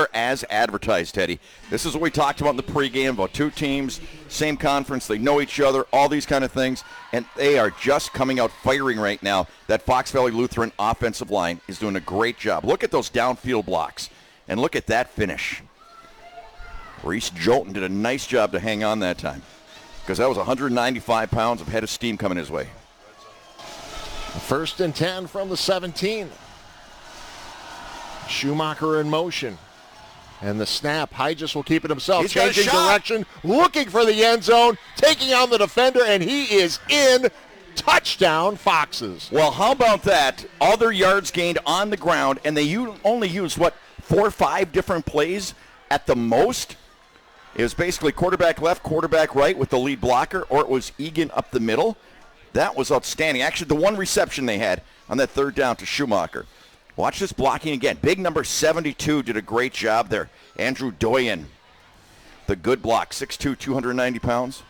are as advertised, Teddy. This is what we talked about in the pregame about two teams, same conference, they know each other, all these kind of things, and they are just coming out firing right now. That Fox Valley Lutheran offensive line is doing a great job. Look at those downfield blocks, and look at that finish. Reese Jolton did a nice job to hang on that time because that was 195 pounds of head of steam coming his way. 1st and 10 from the 17. Schumacher in motion. And the snap, Hygis will keep it himself. He's got a changing shot. direction, looking for the end zone, taking on the defender, and he is in. Touchdown, Foxes. Well, how about that? All their yards gained on the ground, and they only used, 4 or 5 different plays at the most? It was basically quarterback left, quarterback right with the lead blocker, or it was Egan up the middle. That was outstanding. Actually, the one reception they had on that 3rd down to Schumacher. Watch this blocking again. Big number 72 did a great job there. Andrew Doyen, the good block, 6'2", 290 pounds.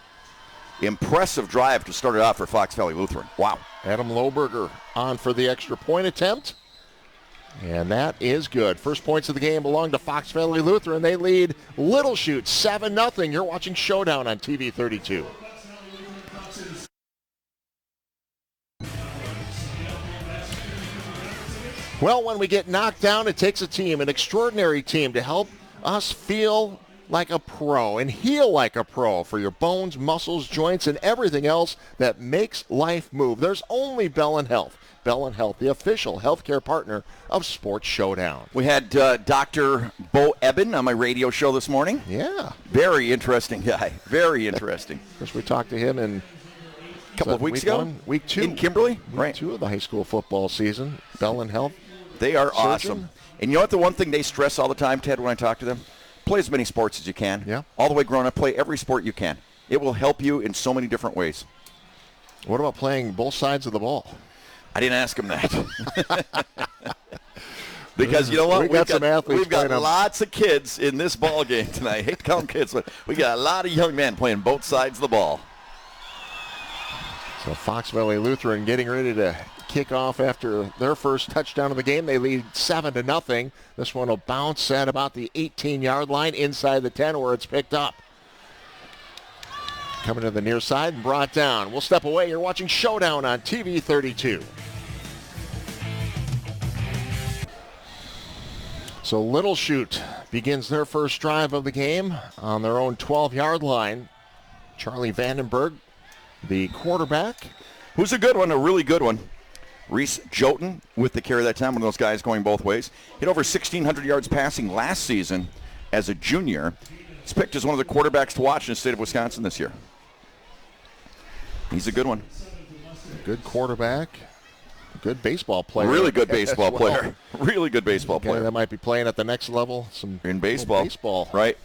Impressive drive to start it off for Fox Valley Lutheran. Wow. Adam Lohberger on for the extra point attempt. And that is good. First points of the game belong to Fox Valley Lutheran. They lead Little Chute 7-0. You're watching Showdown on TV 32. Well, when we get knocked down, it takes a team, an extraordinary team, to help us feel like a pro and heal like a pro for your bones, muscles, joints, and everything else that makes life move. There's only Bell & Health. Bell & Health, the official healthcare partner of Sports Showdown. We had Dr. Bo Eben on my radio show this morning. Yeah. Very interesting guy. Very interesting. Of course, we talked to him in a couple of weeks ago. Week 2. In Kimberly? Week 2 of the high school football season. Bell & Health. They are Surgeon. awesome. And you know what the one thing they stress all the time, Ted, when I talk to them? Play as many sports as you can. Yeah. All the way growing up, play every sport you can. It will help you in so many different ways. What about playing both sides of the ball? I didn't ask him that. Because you know what? We've got some athletes. We've got lots of kids in this ball game tonight. I hate to call them kids, but we got a lot of young men playing both sides of the ball. So Fox Valley Lutheran getting ready to kick off after their first touchdown of the game. They lead 7-0. This one will bounce at about the 18-yard line inside the 10 where it's picked up. Coming to the near side and brought down. We'll step away. You're watching Showdown on TV 32. So Little Chute begins their first drive of the game on their own 12-yard line. Charlie Vandenberg, the quarterback. Who's a good one, a really good one. Reese Jolton with the carry that time, one of those guys going both ways. Hit over 1,600 yards passing last season as a junior. He's picked as one of the quarterbacks to watch in the state of Wisconsin this year. He's a good one. Good quarterback. Good baseball player. Really good baseball player. Really good baseball player. That might be playing at the next level. In baseball. Baseball. Right.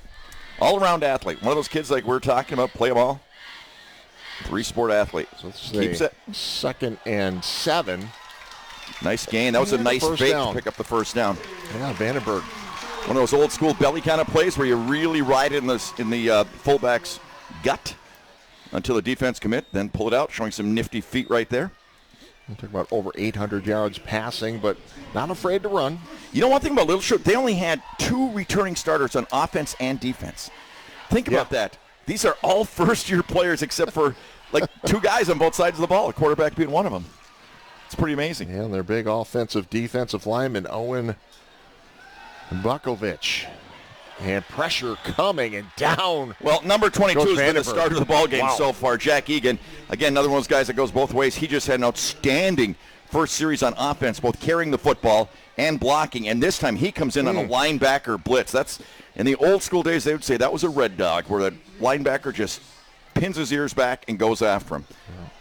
All-around athlete. One of those kids like we're talking about, play them all. 3-sport athlete. So keeps it. 2nd and 7. Nice gain. That was a nice fake to pick up the first down. Yeah, Vandenberg. One of those old school belly kind of plays where you really ride it in the fullback's gut until the defense commit, then pull it out, showing some nifty feet right there. We're talking about over 800 yards passing, but not afraid to run. You know one thing about Little Chute, they only had 2 returning starters on offense and defense. Think about that. These are all first-year players except for like 2 guys on both sides of the ball, a quarterback being one of them. It's pretty amazing. Yeah, and their big offensive defensive lineman, Owen Bukovich. And pressure coming and down. Well, number 22 has been the starter of the ball game so far. Jack Egan, again, another one of those guys that goes both ways. He just had an outstanding first series on offense, both carrying the football and blocking. And this time he comes in on a linebacker blitz. That's in the old school days, they would say that was a red dog, where the linebacker just pins his ears back and goes after him.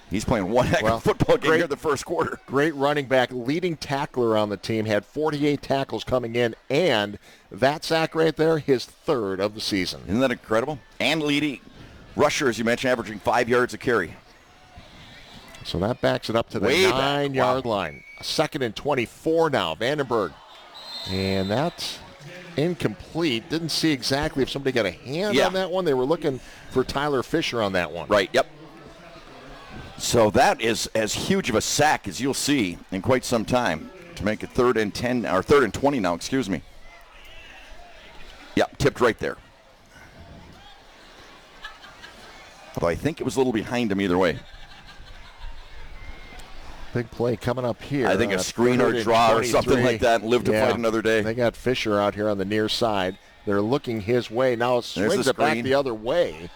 He's playing one heck of a football game here in the first quarter. Great running back, leading tackler on the team, had 48 tackles coming in, and that sack right there, his 3rd of the season. Isn't that incredible? And leading rusher, as you mentioned, averaging 5 yards a carry. So that backs it up to the 9-yard line. 2nd and 24 now, Vandenberg. And that's incomplete. Didn't see exactly if somebody got a hand on that one. They were looking for Tyler Fisher on that one. Right, yep. So that is as huge of a sack as you'll see in quite some time to make it 3rd and 10, or 3rd and 20 now, excuse me. Yep, tipped right there. Although I think it was a little behind him either way. Big play coming up here. I think a screen or draw or something like that, and live to fight another day. They got Fisher out here on the near side. They're looking his way. Now it swings it back the other way.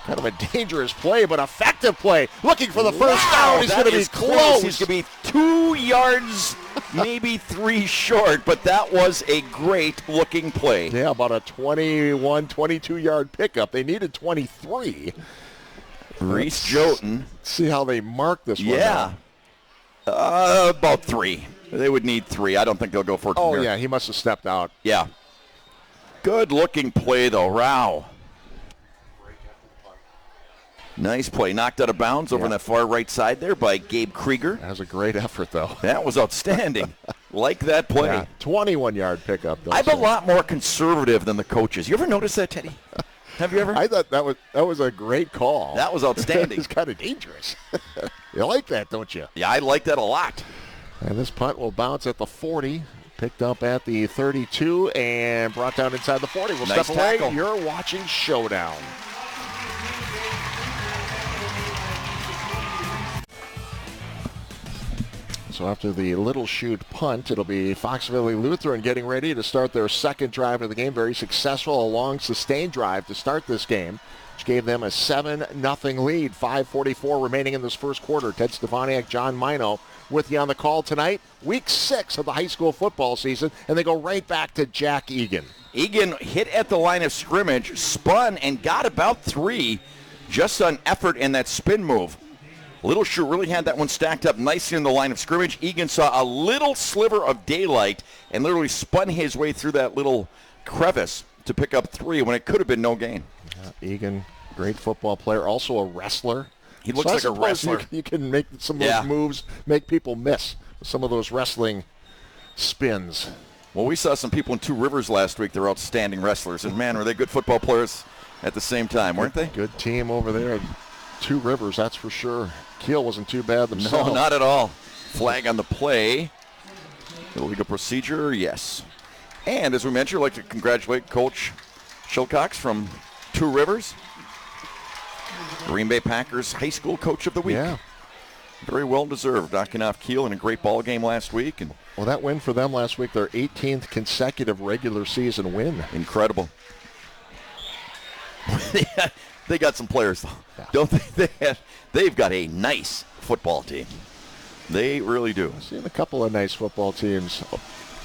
Kind of a dangerous play, but effective play. Looking for the first down. He's going to be close. He's going to be 2 yards, maybe 3 short, but that was a great-looking play. Yeah, about a 21, 22-yard pickup. They needed 23. Reese Jotun. See how they mark this one. Yeah. About 3. They would need 3. I don't think they'll go for it. Oh, yeah, he must have stepped out. Yeah. Good-looking play, though. Rao. Nice play. Knocked out of bounds over on that far right side there by Gabe Krieger. That was a great effort, though. That was outstanding. Like that play. Yeah, 21-yard pickup, though. I'm a lot more conservative than the coaches. You ever notice that, Teddy? Have you ever? I thought that was a great call. That was outstanding. It's kind of dangerous. You like that, don't you? Yeah, I like that a lot. And this punt will bounce at the 40. Picked up at the 32 and brought down inside the 40. We'll nice step tackle. away. You're watching Showdown. So after the Little Chute punt, it'll be Foxville Lutheran getting ready to start their second drive of the game. Very successful, a long, sustained drive to start this game, which gave them a 7-0 lead. 5:44 remaining in this first quarter. Ted Stefaniak, John Mino with you on the call tonight. Week 6 of the high school football season, and they go right back to Jack Egan. Egan hit at the line of scrimmage, spun, and got about 3 just on effort in that spin move. Little Chute really had that one stacked up nicely in the line of scrimmage. Egan saw a little sliver of daylight and literally spun his way through that little crevice to pick up 3 when it could have been no gain. Egan, great football player, also a wrestler. He looks like a wrestler. You can make some of those moves, make people miss some of those wrestling spins. Well, we saw some people in Two Rivers last week. They're outstanding wrestlers, and man, were they good football players at the same time, weren't they? Good team over there. Two Rivers, that's for sure. Keel wasn't too bad themselves. No, not at all. Flag on the play. Illegal procedure, yes. And as we mentioned, I'd like to congratulate Coach Shilcox from Two Rivers. Green Bay Packers High School Coach of the Week. Yeah. Very well deserved, knocking off Kiel in a great ball game last week. And well, that win for them last week, their 18th consecutive regular season win. Incredible. They got some players, though. Yeah. Don't they? They've got a nice football team. They really do. I've seen a couple of nice football teams.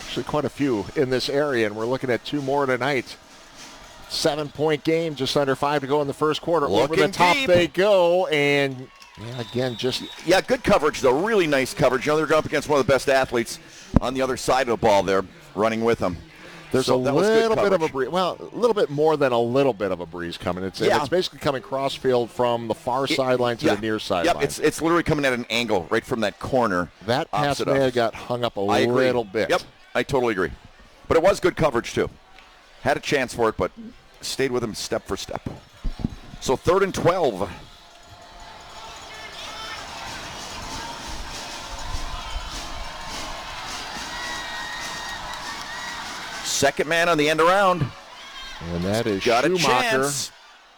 Actually, quite a few in this area, and we're looking at 2 more tonight. 7-point game, just under 5 to go in the first quarter. Looking over the top deep. they go, and again, just... Yeah, good coverage, though. Really nice coverage. You know, they're going up against one of the best athletes on the other side of the ball there, running with them. There's a little bit of a breeze. Well, a little bit more than a little bit of a breeze coming. It's basically coming cross-field from the far sideline to the near sideline. Yep, it's literally coming at an angle right from that corner. That pass may have got hung up a little bit. Yep, I totally agree. But it was good coverage, too. Had a chance for it, but stayed with him step for step. So 3rd and 12. Second man on the end around. And that is got Schumacher.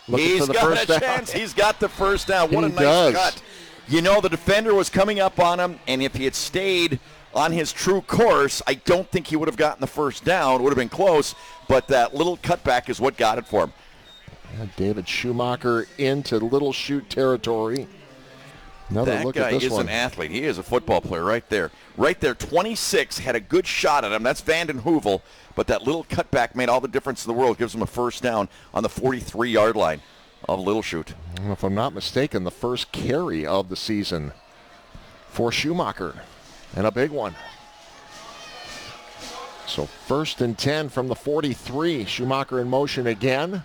He's got a chance. He's got the first down. What a nice cut. You know, the defender was coming up on him, and if he had stayed on his true course, I don't think he would have gotten the first down. It would have been close, but that little cutback is what got it for him. David Schumacher into Little Chute territory. Another look at this one. That guy is an athlete. He is a football player right there. Right there, 26, had a good shot at him. That's Vanden Heuvel, but that little cutback made all the difference in the world. Gives him a first down on the 43-yard line of Little Chute. If I'm not mistaken, the first carry of the season for Schumacher, and a big one. So 1st and 10 from the 43. Schumacher in motion again.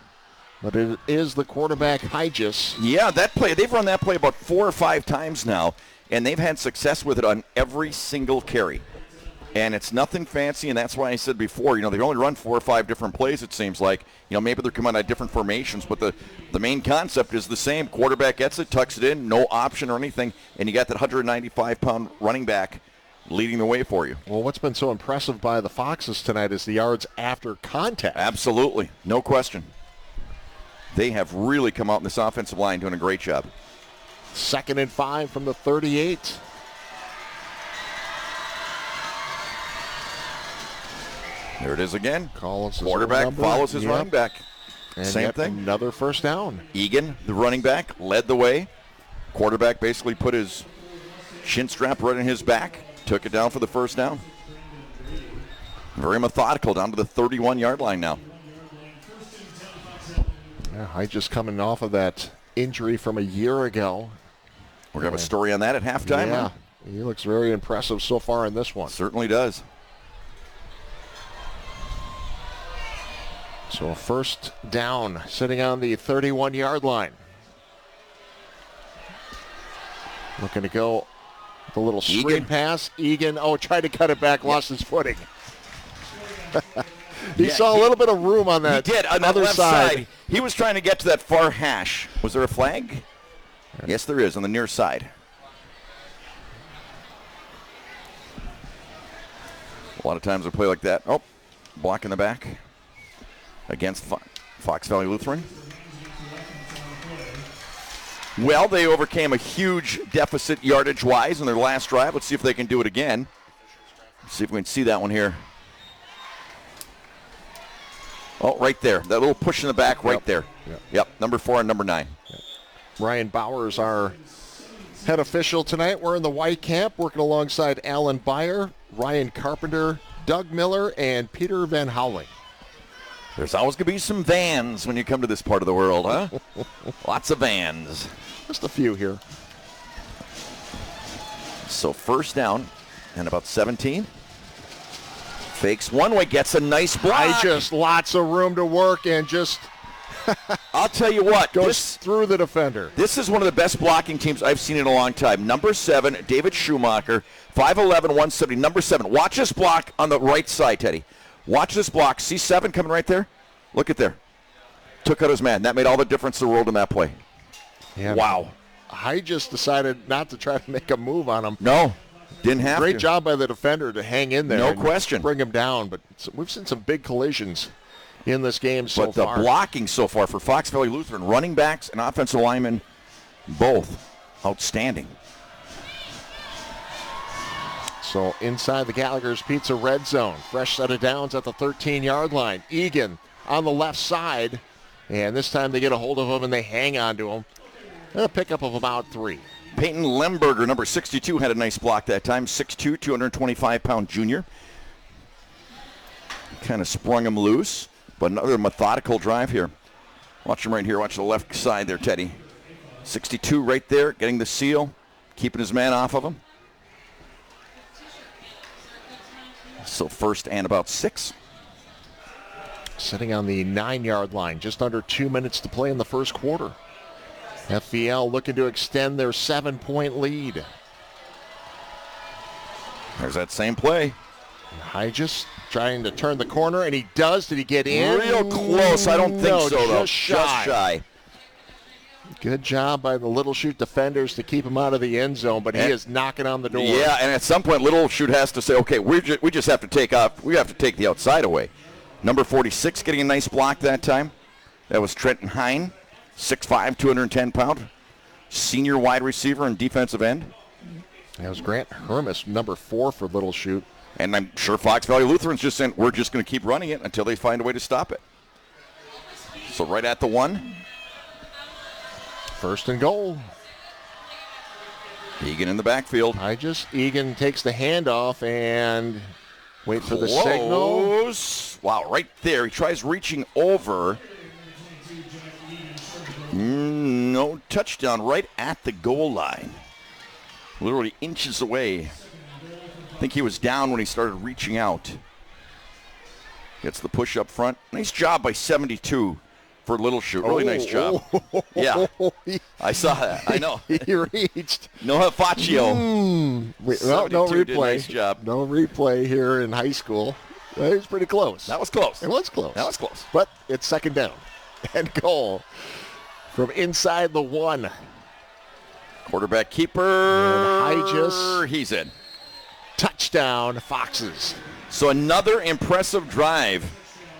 But it is the quarterback, Hygis. Yeah, that play, they've run that play about 4 or 5 times now, and they've had success with it on every single carry. And it's nothing fancy, and that's why I said before, they only run 4 or 5 different plays, it seems like. Maybe they're coming out of different formations, but the main concept is the same. Quarterback gets it, tucks it in, no option or anything, and you got that 195-pound running back leading the way for you. Well, what's been so impressive by the Foxes tonight is the yards after contact. Absolutely. No question. They have really come out in this offensive line doing a great job. 2nd and 5 from the 38. There it is again. Collins' quarterback follows his running back. And Same thing. Another first down. Egan, the running back, led the way. Quarterback basically put his shin strap right in his back, took it down for the first down. Very methodical down to the 31-yard line now. Yeah, I just coming off of that injury from a year ago. We're going to have a story on that at halftime. Yeah, Huh? he looks very impressive so far in this one. Certainly does. So a first down, sitting on the 31-yard line. Looking to go the little screen Egan. pass. Egan, tried to cut it back, lost his footing. He Yeah, saw a little bit of room on that He did, on that other left side. He was trying to get to that far hash. Was there a flag? Yes, there is, on the near side. A lot of times a play like that. Oh, block in the back against Fox Valley Lutheran. Well, they overcame a huge deficit yardage-wise in their last drive. Let's see if they can do it again. Let's see if we can see that one here. Oh, right there. That little push in the back right there. Yep, number 4 and number 9. Yep. Ryan Bowers, our head official tonight. We're in the white camp, working alongside Alan Byer, Ryan Carpenter, Doug Miller, and Peter Van Howling. There's always going to be some vans when you come to this part of the world, huh? Lots of vans. Just a few here. So first down and about 17. Fakes one way, gets a nice block. Lots of room to work and just I'll tell you what. goes through the defender. This is one of the best blocking teams I've seen in a long time. Number 7, David Schumacher, 5'11", 170. Number 7. Watch this block on the right side, Teddy. Watch this block. See 7 coming right there? Look at there. Took out his man. That made all the difference in the world in that play. Yeah, wow. I just decided not to try to make a move on him. No, didn't have Great to. job by the defender to hang in there. No and question. Bring him down, but we've seen some big collisions in this game so But the far. blocking so far for Fox Valley Lutheran, running backs and offensive linemen, both outstanding. So inside the Gallagher's Pizza red zone. Fresh set of downs at the 13-yard line. Egan on the left side. And this time they get a hold of him and they hang on to him. And a pickup of about 3. Peyton Lemberger, number 62, had a nice block that time. 6'2", 225-pound junior. Kind of sprung him loose, but another methodical drive here. Watch him right here. Watch the left side there, Teddy. 62 right there, getting the seal, keeping his man off of him. So first and about 6. Sitting on the 9-yard line. Just under 2 minutes to play in the first quarter. FVL looking to extend their 7-point lead. There's that same play. Just trying to turn the corner, and he does. Did he get in? Real close. I don't think No, so, though. just shy. Good job by the Little Chute defenders to keep him out of the end zone, but he is knocking on the door. Yeah, and at some point, Little Chute has to say, okay, we just have to take off. We have to take the outside away. Number 46 getting a nice block that time. That was Trenton Hine, 6'5", 210-pound, senior wide receiver and defensive end. That was Grant Hermes, number 4 for Little Chute. And I'm sure Fox Valley Lutheran's just saying, we're just going to keep running it until they find a way to stop it. So right at the 1. First and goal. Egan in the backfield. Egan takes the handoff and wait for the signal. Close. Wow, right there. He tries reaching over. No touchdown right at the goal line. Literally inches away. I think he was down when he started reaching out. Gets the push up front. Nice job by 72 for Little Chute. Really nice job. Yeah, I saw that. I know. He reached. No Faccio. No 72 did a replay. nice job. No replay here in high school. Well, it was pretty close. That was close. It was close. That was close. But it's second down and goal from inside the 1. Quarterback keeper. And He's in. Touchdown, Foxes. So another impressive drive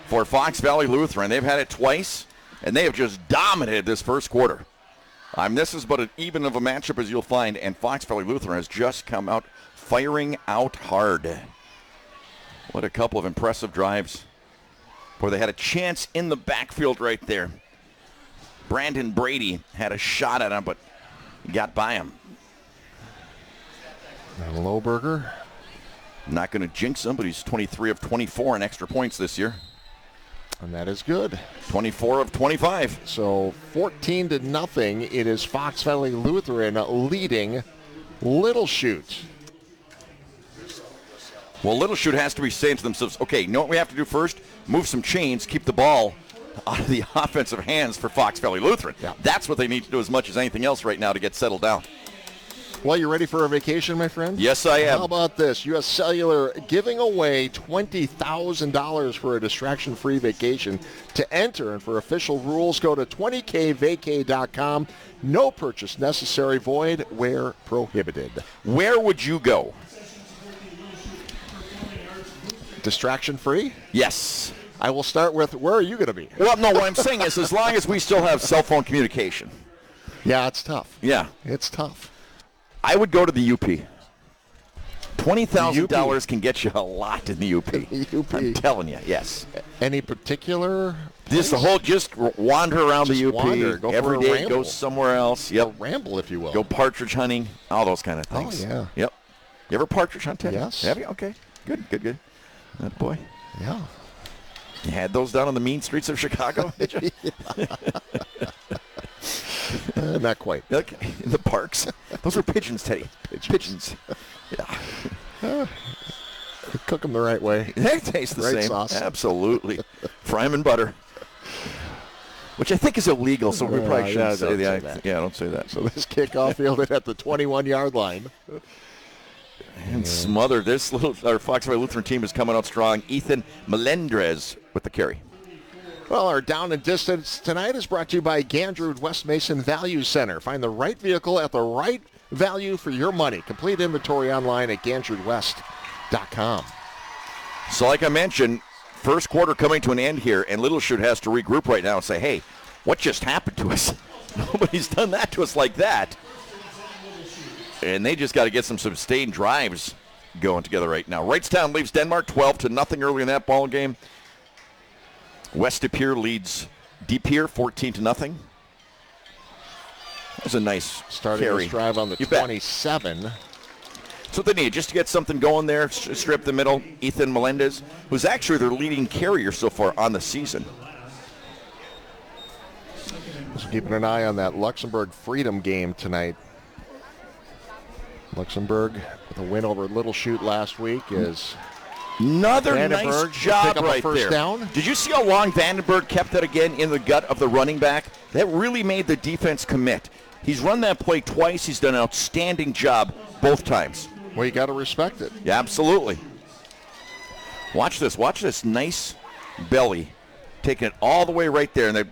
for Fox Valley Lutheran. They've had it twice, and they have just dominated this first quarter. This is about as even of a matchup as you'll find, and Fox Valley Lutheran has just come out firing out hard. What a couple of impressive drives. Boy, they had a chance in the backfield right there. Brandon Brady had a shot at him, but he got by him. And Lohberger. Not going to jinx him, but he's 23 of 24 in extra points this year. And that is good. 24 of 25. So 14-0. It is Fox Valley Lutheran leading Little Chute. Well, Little Chute has to be saying to themselves, okay, you know what we have to do first? Move some chains, keep the ball out of the offensive hands for Fox Valley Lutheran. Yeah. That's what they need to do as much as anything else right now to get settled down. Well, you ready for a vacation, my friend? Yes, I am. How about this? U.S. Cellular giving away $20,000 for a distraction-free vacation. To enter and for official rules, go to 20kvacay.com. No purchase necessary, void where prohibited. Where would you go? Distraction-free? Yes. I will start with, where are you going to be? Well, no, what I'm saying is as long as we still have cell phone communication. Yeah, it's tough. Yeah. It's tough. I would go to the UP. $20,000 can get you a lot in the UP. UP. I'm telling you, yes. Any particular Just the whole, just wander around Just the UP. wander. Go for every a day, ramble. go somewhere else. Yep. ramble, if you will? Go partridge hunting, all those kind of things. Oh, yeah. Yep. You ever partridge hunt, Ted? Yes. Have you? Okay. Good. That boy. Yeah. You had those down on the mean streets of Chicago, did you? Not quite. Okay. In the parks. Those were pigeons, Teddy. Pigeons. Yeah. Cook them the right way. They taste the Right same. sauce. Absolutely. Fry them in butter. Which I think is illegal, so we probably shouldn't say that. Yeah, don't say that. So this kickoff fielded at the 21-yard line. And smother. Our Fox Valley Lutheran team is coming out strong. Ethan Melendrez with the carry. Well, our Down and Distance tonight is brought to you by Gandrud West Mason Value Center. Find the right vehicle at the right value for your money. Complete inventory online at gandrudwest.com. So like I mentioned, first quarter coming to an end here, and Little Chute has to regroup right now and say, hey, what just happened to us? Nobody's done that to us like that. And they just got to get some sustained drives going together right now. Wrightstown leaves Denmark 12-0 early in that ball game. West De Pere leads De Pere 14-0. That's a nice Starting carry. this drive on the 27. That's what they need, just to get something going there, strip the middle. Ethan Melendez, who's actually their leading carrier so far on the season. Just keeping an eye on that Luxembourg Freedom game tonight. Luxembourg with a win over Little Chute last week is Another Vandenberg nice job pick up a right first there. down. Did you see how long Vandenberg kept that again in the gut of the running back? That really made the defense commit. He's run that play twice. He's done an outstanding job both times. Well, you got to respect it. Yeah, absolutely. Watch this. Watch this nice belly. Taking it all the way right there. And the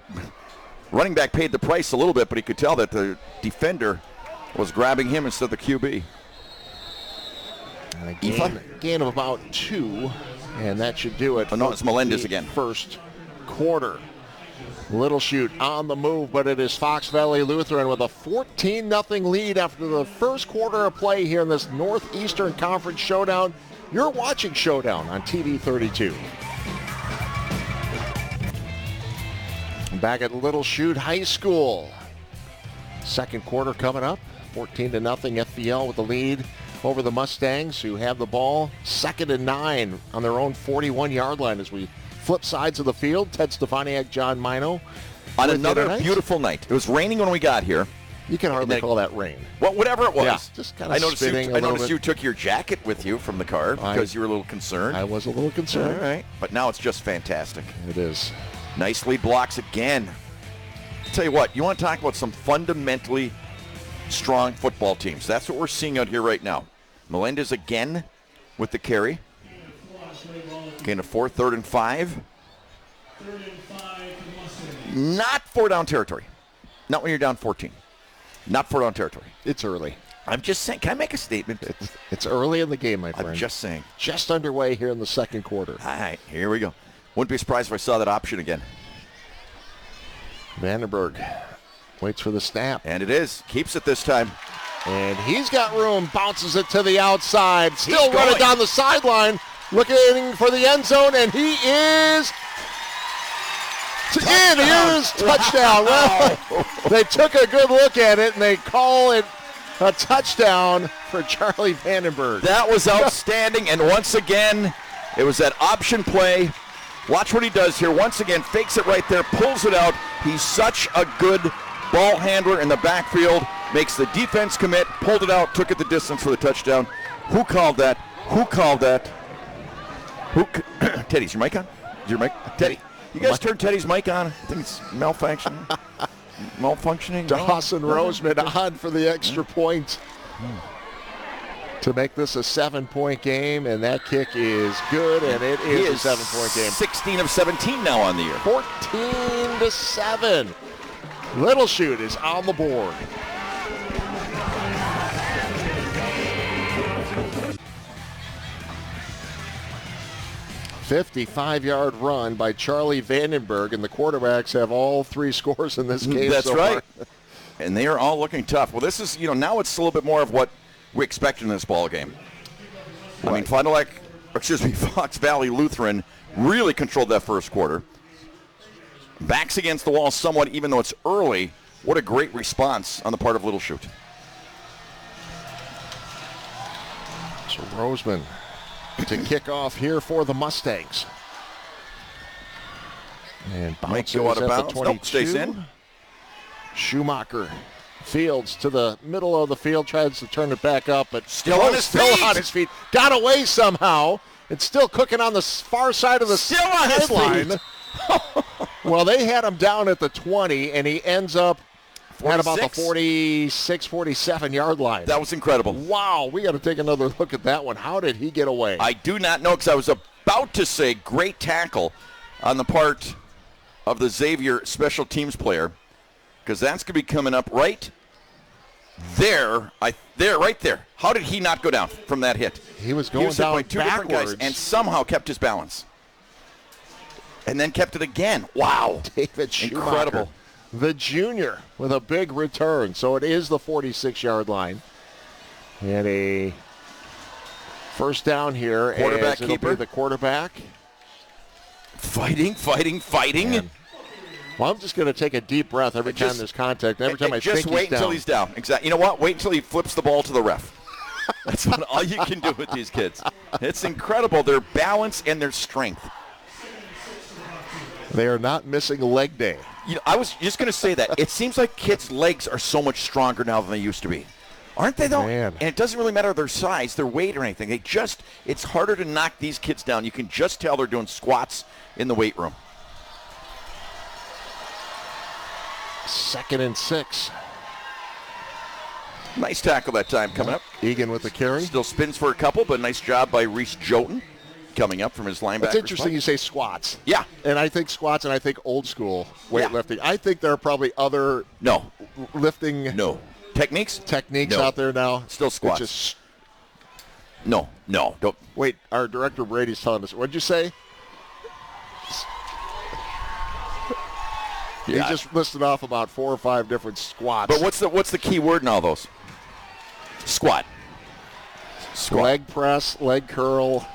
running back paid the price a little bit, but he could tell that the defender was grabbing him instead of the QB. And a gain of about 2, and that should do it. Oh, no, it's Melendez again. First quarter. Little Chute on the move, but it is Fox Valley Lutheran with a 14-0 lead after the first quarter of play here in this Northeastern Conference Showdown. You're watching Showdown on TV 32. Back at Little Chute High School. Second quarter coming up. 14-0 FVL with the lead over the Mustangs, who have the ball 2nd and 9 on their own 41-yard line as we flip sides of the field. Ted Stefaniak, John Mino. On another beautiful night. It was raining when we got here. You can hardly call that rain. Well, whatever it was. Yeah, just kind of spinning I noticed you took your jacket with you from the car because you were a little concerned. I was a little concerned. All right. But now it's just fantastic. It is. Nice lead blocks again. Tell you what, you want to talk about some fundamentally strong football teams. That's what we're seeing out here right now. Melendez again with the carry. Gain of 4, 3rd and 5. Not 4 down territory. Not when you're down 14. Not 4 down territory. It's early. I'm just saying. Can I make a statement? It's early in the game, my friend. I'm just saying. Just underway here in the second quarter. All right, here we go. Wouldn't be surprised if I saw that option again. Vandenberg waits for the snap. And it is. Keeps it this time. And he's got room. Bounces it to the outside. Still He's running going. down the sideline. Looking for the end zone. And he is... In. He is. Touchdown. Wow. Well, they took a good look at it, and they call it a touchdown for Charlie Vandenberg. That was outstanding. And once again, it was that option play. Watch what he does here. Once again, fakes it right there, pulls it out. He's such a good ball handler in the backfield. Makes the defense commit, pulled it out, took it the distance for the touchdown. Who called that? Who called that? Teddy, is your mic on? Is your mic? Teddy. You guys turn Teddy's mic on? I think it's malfunctioning. Malfunctioning? Dawson Roseman on for the extra point to make this a 7-point game, and that kick is good, and it is a 7-point game. 16 of 17 now on the year. 14-7. Little Chute is on the board. $55-yard run by Charlie Vandenberg, and the quarterbacks have all three scores in this game. That's so right. far. And they are all looking tough. Well, this is, now it's a little bit more of what we expect in this ball game. I mean, Fox Valley Lutheran really controlled that first quarter. Backs against the wall somewhat, even though it's early. What a great response on the part of Little Chute. So Roseman to kick off here for the Mustangs. And Might go out of bounds. Nope, stays in. Schumacher Fields to the middle of the field, tries to turn it back up, but Still on his feet. Got away somehow. It's still cooking on the far side of the Still on his sideline. Well, they had him down at the 20, and he ends up at about the 46, 47-yard line. That was incredible. Wow, we got to take another look at that one. How did he get away? I do not know, because I was about to say great tackle on the part of the Xavier special teams player, because that's going to be coming up right there. Right there. How did he not go down from that hit? He was going hit down by two different guys backwards. and somehow kept his balance. And then kept it again. Wow. David Schumacher, incredible. The junior, with a big return. So it is the 46-yard line. And a first down here. Quarterback it'll keeper. be the quarterback. Fighting. Man. Well, I'm just going to take a deep breath every time there's contact. Every time I just think wait until he's down. Exactly. You know what? Wait until he flips the ball to the ref. That's all you can do with these kids. It's incredible. Their balance and their strength. They are not missing leg day. I was just going to say that. It seems like kids' legs are so much stronger now than they used to be. Aren't they, though? Man. And it doesn't really matter their size, their weight, or anything. It's harder to knock these kids down. You can just tell they're doing squats in the weight room. 2nd and 6. Nice tackle that time coming up. Egan with the carry. Still spins for a couple, but nice job by Reese Jotun coming up from his linebacker. It's interesting spot. you say squats. Yeah. And I think squats, and I think old school weightlifting. I think there are probably other lifting techniques out there now. Still squats. No, don't. Wait, our director Brady's telling us. What'd you say? He just listed off about 4 or 5 different squats. But what's the key word in all those? Squat. Leg press, leg curl,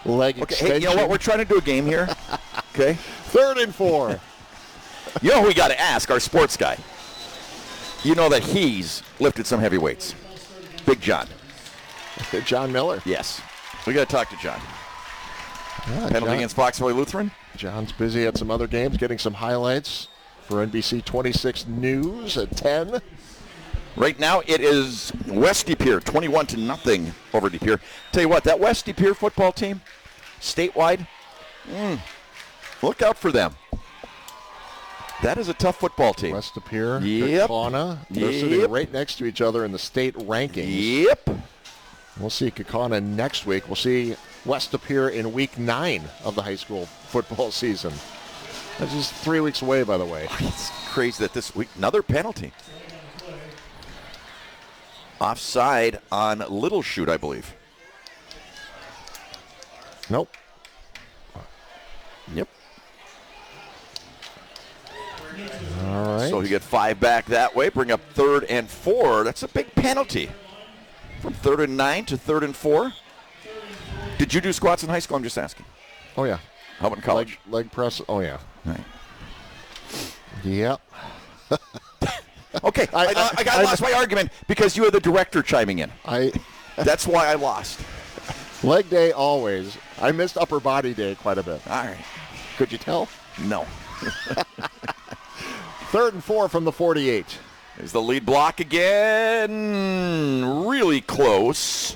leg extension. Hey, you know what? We're trying to do a game here. Okay. 3rd and 4. You know who we got to ask? Our sports guy. You know that he's lifted some heavy weights. Big John. John Miller. Yes. We got to talk to John. Yeah, Penalty against Fox Valley Lutheran. John's busy at some other games, getting some highlights for NBC 26 News at 10. Right now it is West De Pere, 21-0 over De Pere. Tell you what, that West De Pere football team, statewide, look out for them. That is a tough football team. West De Pere, Yep. Kaukauna, they're sitting right next to each other in the state rankings. Yep. We'll see Kaukauna next week. We'll see West De Pere in week 9 of the high school football season. That's just 3 weeks away, by the way. It's crazy that this week, another penalty. Offside on Little Chute, I believe. Nope. Yep. All right. So you get 5 back that way. Bring up 3rd and 4. That's a big penalty. From 3rd and 9 to 3rd and 4. Did you do squats in high school? I'm just asking. Oh, yeah. How about in college? Leg press. Oh, yeah. Right. Yep. Okay, I lost my argument because you had the director chiming in. That's why I lost. Leg day always. I missed upper body day quite a bit. All right. Could you tell? No. 3rd and 4 from the 48. There's the lead block again. Really close.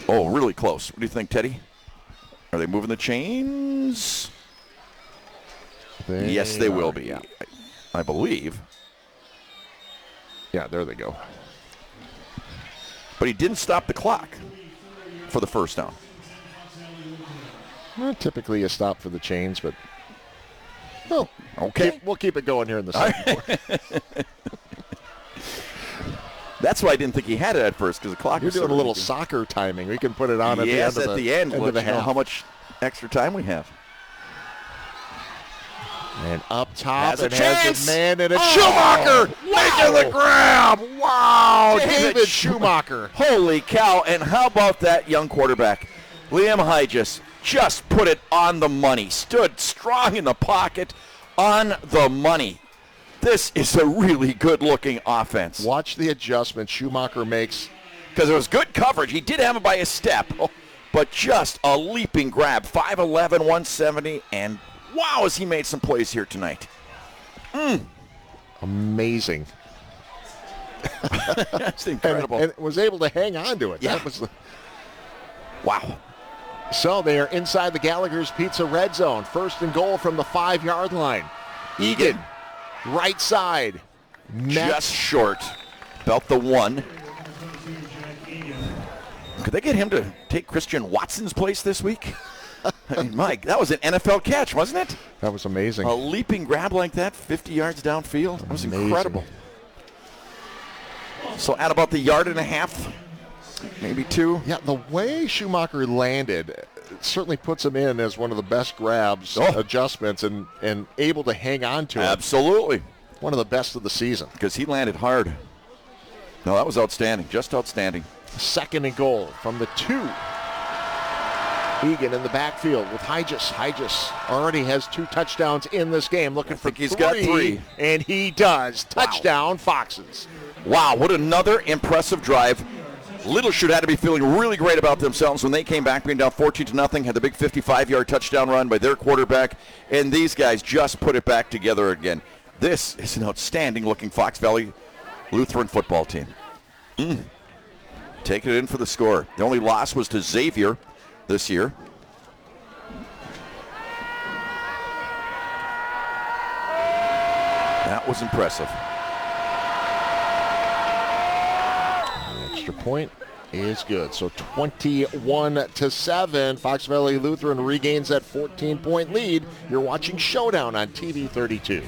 Oh, really close. What do you think, Teddy? Are they moving the chains? Yes, they will be. Yeah. I believe. Yeah, there they go. But he didn't stop the clock for the first down. Well, typically a stop for the chains, but well, okay. We'll keep it going here in the second quarter. That's why I didn't think he had it at first, because the clock You're was doing a little good. soccer timing. We can put it on at yes, the end at the end of the half. How much extra time we have. And up top, Has a it has chance. a man and a Schumacher making the grab. Wow, David Schumacher. Holy cow, and how about that young quarterback? Liam Hygis just put it on the money. Stood strong in the pocket on the money. This is a really good-looking offense. Watch the adjustment Schumacher makes. Because it was good coverage. He did have it by a step, but just a leaping grab. 5'11", 170, and wow, has he made some plays here tonight. Amazing. That's incredible. And was able to hang on to it. Yeah. That was Wow. So they are inside the Gallagher's Pizza red zone. 1st and goal from the 5-yard line. Egan, right side. Just short. About the 1. Could they get him to take Christian Watson's place this week? I mean, Mike, that was an NFL catch, wasn't it? That was amazing. A leaping grab like that, 50 yards downfield. That was Amazing. incredible. So at about the 1.5 yards, maybe 2. Yeah, the way Schumacher landed certainly puts him in as one of the best grabs, adjustments, and able to hang on to it. Absolutely. One of the best of the season. Because he landed hard. No, that was outstanding. Just outstanding. 2nd and goal from the 2. Egan in the backfield with Hygis. Hygis already has 2 touchdowns in this game. Looking for he's got 3. And he does. Touchdown, Foxes. Wow, what another impressive drive. Little Chute had to be feeling really great about themselves when they came back, being down 14-0, had the big 55-yard touchdown run by their quarterback, and these guys just put it back together again. This is an outstanding-looking Fox Valley Lutheran football team. Taking it in for the score. The only loss was to Xavier this year. That was impressive. Extra point is good. So 21-7. Fox Valley Lutheran regains that 14-point lead. You're watching Showdown on TV 32.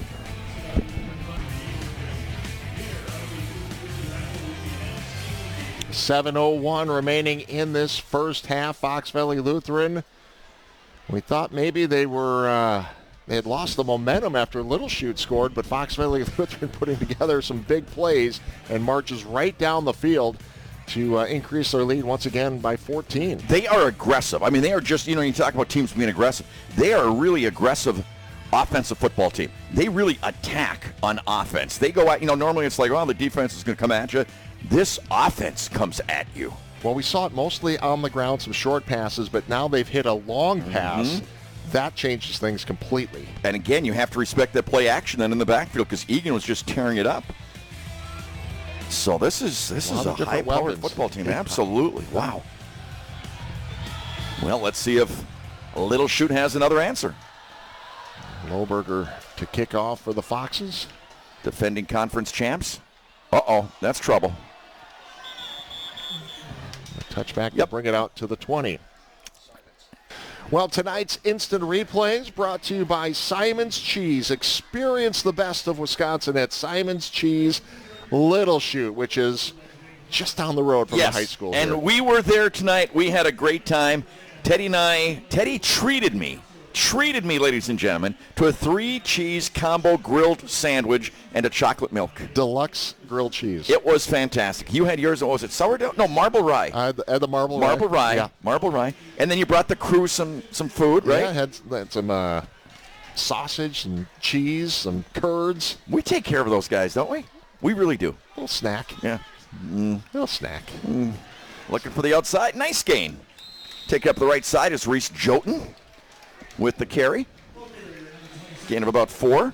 .7:01 remaining in this first half. Fox Valley Lutheran. We thought maybe they had lost the momentum after Little Chute scored, but Fox Valley Lutheran putting together some big plays and marches right down the field to increase their lead once again by 14. They are aggressive. I mean, they are just, you talk about teams being aggressive. They are a really aggressive offensive football team. They really attack on offense. They go out, normally it's like, the defense is going to come at you. This offense comes at you. Well, we saw it mostly on the ground, some short passes, but now they've hit a long pass. That changes things completely. And again, you have to respect that play action then in the backfield because Egan was just tearing it up. So this is a high-powered football team. Absolutely. Wow. Well, let's see if Little Chute has another answer. Lohberger to kick off for the Foxes. Defending conference champs. Uh-oh, that's trouble. A touchback to bring it out to the 20. Well, tonight's instant replays brought to you by Simon's Cheese. Experience the best of Wisconsin at Simon's Cheese Little Chute, which is just down the road from the high school. And here. we were there tonight. We had a great time. Teddy treated me, ladies and gentlemen, to a 3-cheese combo grilled sandwich and a chocolate milk. Deluxe grilled cheese. It was fantastic. You had yours, what was it, sourdough? No, marble rye. I had the marble rye. Marble rye. Yeah. Marble rye. And then you brought the crew some food, right? Yeah, I had some sausage, some cheese, some curds. We take care of those guys, don't we? We really do. A little snack. Yeah. Little snack. Looking for the outside. Nice gain. Take up the right side is Reese Jotun with the carry. Gain of about 4.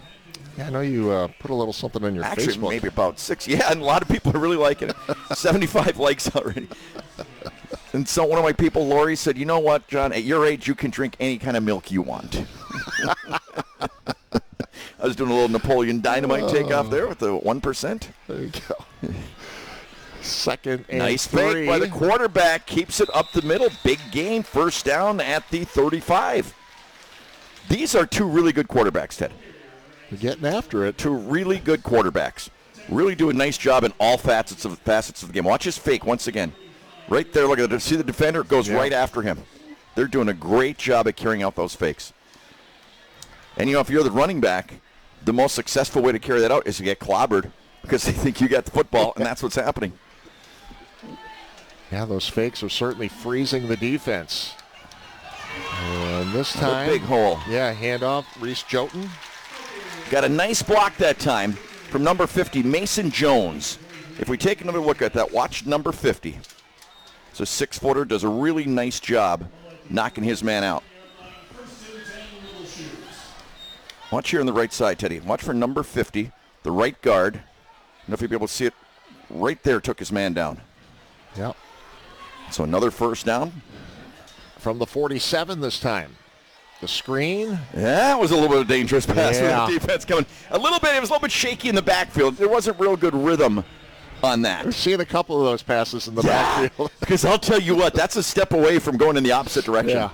Yeah, I know you put a little something on your Actually, Facebook. maybe about 6. Yeah, and a lot of people are really liking it. 75 likes already. And so one of my people, Lori, said, you know what, John, at your age, you can drink any kind of milk you want. I was doing a little Napoleon Dynamite takeoff there with the 1%. There you go. Second and Nice 3. fake by the quarterback. Keeps it up the middle. Big gain. First down at the 35. These are 2 really good quarterbacks, Ted. They're getting after it. 2 really good quarterbacks. Really do a nice job in all facets of the game. Watch his fake once again. Right there. Look at it. See the defender? Goes right after him. They're doing a great job at carrying out those fakes. And, if you're the running back, the most successful way to carry that out is to get clobbered because they think you got the football, and that's what's happening. Yeah, those fakes are certainly freezing the defense. And this time, big hole. Yeah, handoff, Reese Jotun. Got a nice block that time from number 50, Mason Jones. If we take another look at that, watch number 50. It's a 6-footer, does a really nice job knocking his man out. Watch here on the right side, Teddy. Watch for number 50, the right guard. I don't know if you'll be able to see it. Right there took his man down. Yep. So another first down. From the 47 this time. The screen. That was a little bit of a dangerous pass for Yeah. the defense coming. It was a little bit shaky in the backfield. There wasn't real good rhythm on that. We're seeing a couple of those passes in the backfield. Because I'll tell you what, that's a step away from going in the opposite direction. Yeah.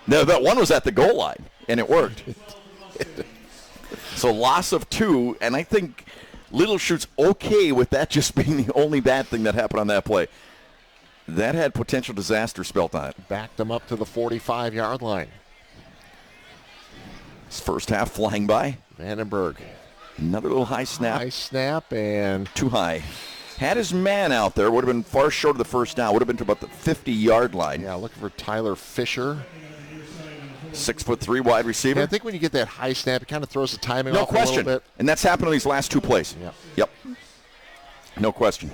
Now, that one was at the goal line, and it worked. So loss of 2, and I think Little Chute's okay with that just being the only bad thing that happened on that play. That had potential disaster spelt on it. Backed them up to the 45-yard line. His first half flying by. Vandenberg. Another little high snap. High snap and Too high. Had his man out there. Would have been far short of the first down. Would have been to about the 50-yard line. yeah, looking for Tyler Fisher. 6'3" wide receiver. Yeah, I think when you get that high snap, it kind of throws the timing No off a question. little bit. And that's happened on these last 2 plays. Yep. No question.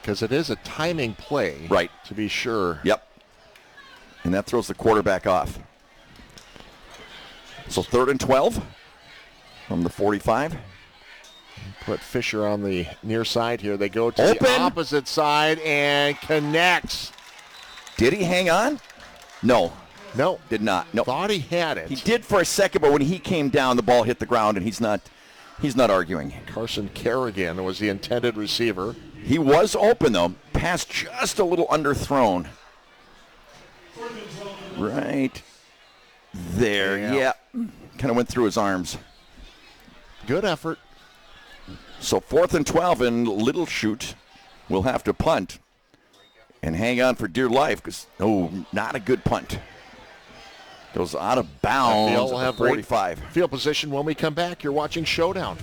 Because it is a timing play. Right. To be sure. Yep. And that throws the quarterback off. So 3rd and 12 from the 45. Put Fisher on the near side here. They go to Open. the opposite side and connects. Did he hang on? No, No. did not. No. Thought he had it. He did for a second, but when he came down, the ball hit the ground, and he's not arguing. Carson Kerrigan was the intended receiver. He was open, though. Pass just a little underthrown. Right there, yeah. Kind of went through his arms. Good effort. So 4th and 12, and Little Chute will have to punt and hang on for dear life because, not a good punt. Goes out of bounds They'll at have the 45. Field position when we come back. You're watching Showdown.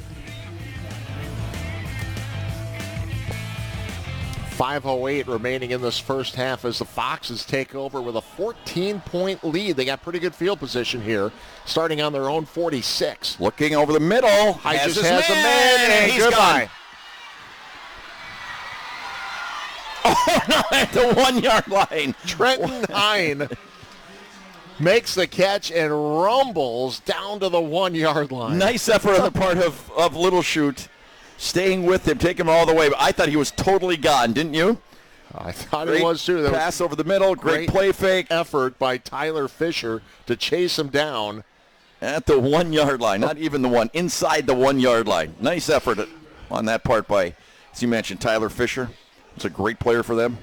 5:08 remaining in this first half as the Foxes take over with a 14-point lead. They got pretty good field position here, starting on their own 46. Looking over the middle. Just his has a man, and he's goodbye. Gone. Oh, no, at the 1-yard line. Trenton Hine makes the catch and rumbles down to the 1-yard line. Nice effort on the part of Little Chute. Staying with him, take him all the way. But I thought he was totally gone, didn't you? I thought Great it was too. There was pass over the middle, great play fake. effort by Tyler Fisher to chase him down. At the 1-yard line, not even the one, inside the 1-yard line. Nice effort on that part by, as you mentioned, Tyler Fisher. It's a great player for them.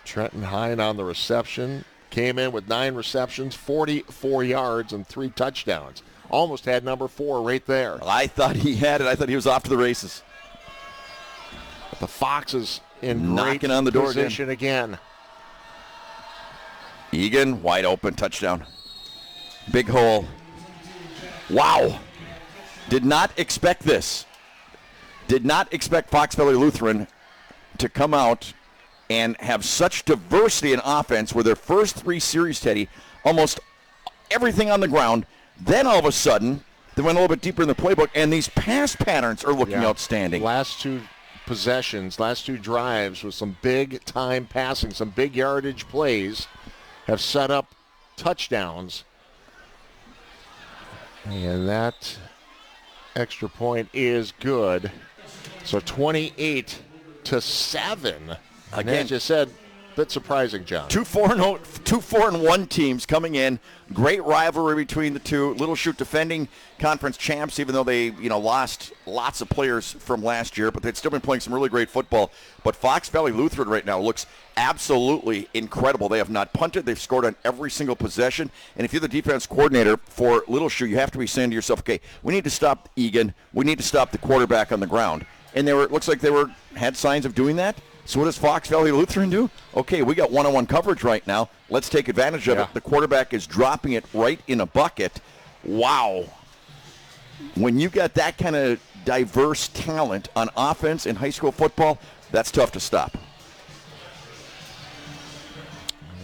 Trenton Hine on the reception. Came in with 9 receptions, 44 yards, and 3 touchdowns. Almost had number 4 right there. I thought he had it. I thought he was off to the races. The Foxes in Knocking great on the door position again. Egan, wide open, touchdown. Big hole. Wow. Did not expect this. Did not expect Fox Valley Lutheran to come out and have such diversity in offense where their first 3 series, Teddy, almost everything on the ground. Then all of a sudden, they went a little bit deeper in the playbook, and these pass patterns are looking outstanding. Last 2 possessions, last 2 drives with some big time passing, some big yardage plays have set up touchdowns. And that extra point is good. So 28-7. Again, as you said, a bit surprising, John. 2-4-1 teams coming in. Great rivalry between the two. Little Chute defending conference champs, even though they lost lots of players from last year, but they'd still been playing some really great football. But Fox Valley Lutheran right now looks absolutely incredible. They have not punted. They've scored on every single possession. And if you're the defense coordinator for Little Chute, you have to be saying to yourself, okay, we need to stop Egan. We need to stop the quarterback on the ground. And it looks like they had signs of doing that. So what does Fox Valley Lutheran do? Okay, we got one-on-one coverage right now. Let's take advantage of it. The quarterback is dropping it right in a bucket. Wow. When you got that kind of diverse talent on offense in high school football, that's tough to stop.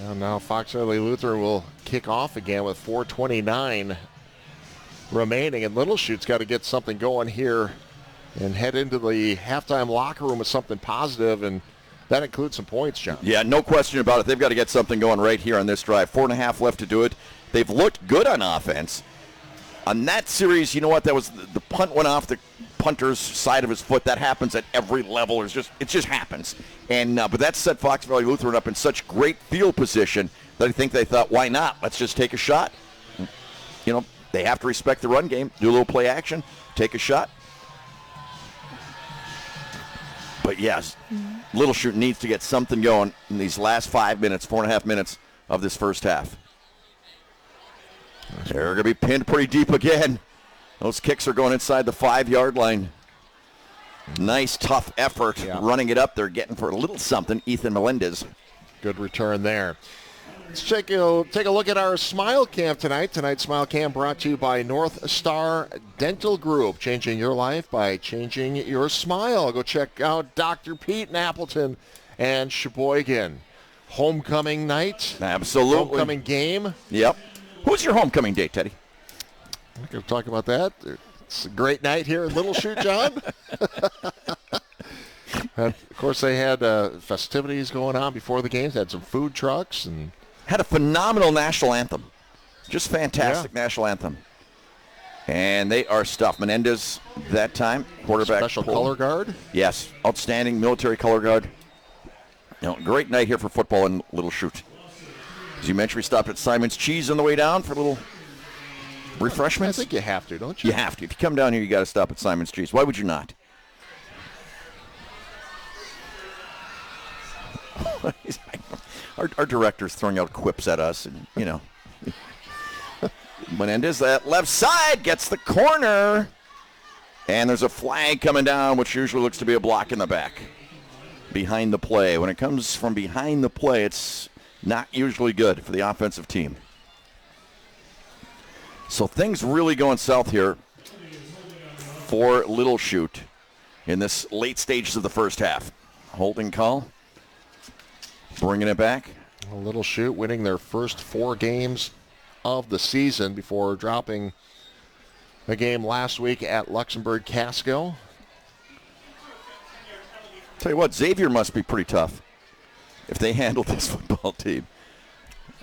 Well, now Fox Valley Lutheran will kick off again with 4:29 remaining, and Little Chute's got to get something going here and head into the halftime locker room with something positive, and that includes some points, John. Yeah, no question about it. They've got to get something going right here on this drive. 4.5 left to do it. They've looked good on offense. On that series, you know what? That was the punt went off the punter's side of his foot. That happens at every level. It just happens. And but that set Fox Valley Lutheran up in such great field position that I think they thought, why not? Let's just take a shot. They have to respect the run game, do a little play action, take a shot. But yes, Little Chute needs to get something going in these last 4.5 minutes of this first half. They're going to be pinned pretty deep again. Those kicks are going inside the 5-yard line. Nice, tough effort running it up. They're getting for a little something, Ethan Melendez. Good return there. Let's take a look at our Smile Cam tonight. Tonight's Smile Cam brought to you by North Star Dental Group. Changing your life by changing your smile. Go check out Dr. Pete in Appleton and Sheboygan. Homecoming night. Absolutely. Homecoming game. Yep. Who's your homecoming date, Teddy? We're going to talk about that. It's a great night here in Little Chute, John. Of course, they had festivities going on before the games. They had some food trucks and had a phenomenal national anthem. Just fantastic national anthem. And they are stuffed. Menendez that time, quarterback. Special color guard? Yes, outstanding military color guard. Great night here for football in Little Chute. As you mentioned, we stopped at Simon's Cheese on the way down for a little refreshments. I think you have to, don't you? You have to. If you come down here, you got to stop at Simon's Cheese. Why would you not? Our director's throwing out quips at us, and Menendez, that left side, gets the corner, and there's a flag coming down, which usually looks to be a block in the back. Behind the play. When it comes from behind the play, it's not usually good for the offensive team. So things really going south here for Little Chute in this late stages of the first half. Holding call. Bringing it back. Little Chute winning their first 4 games of the season before dropping a game last week at Luxembourg Casco. Tell you what, Xavier must be pretty tough if they handle this football team.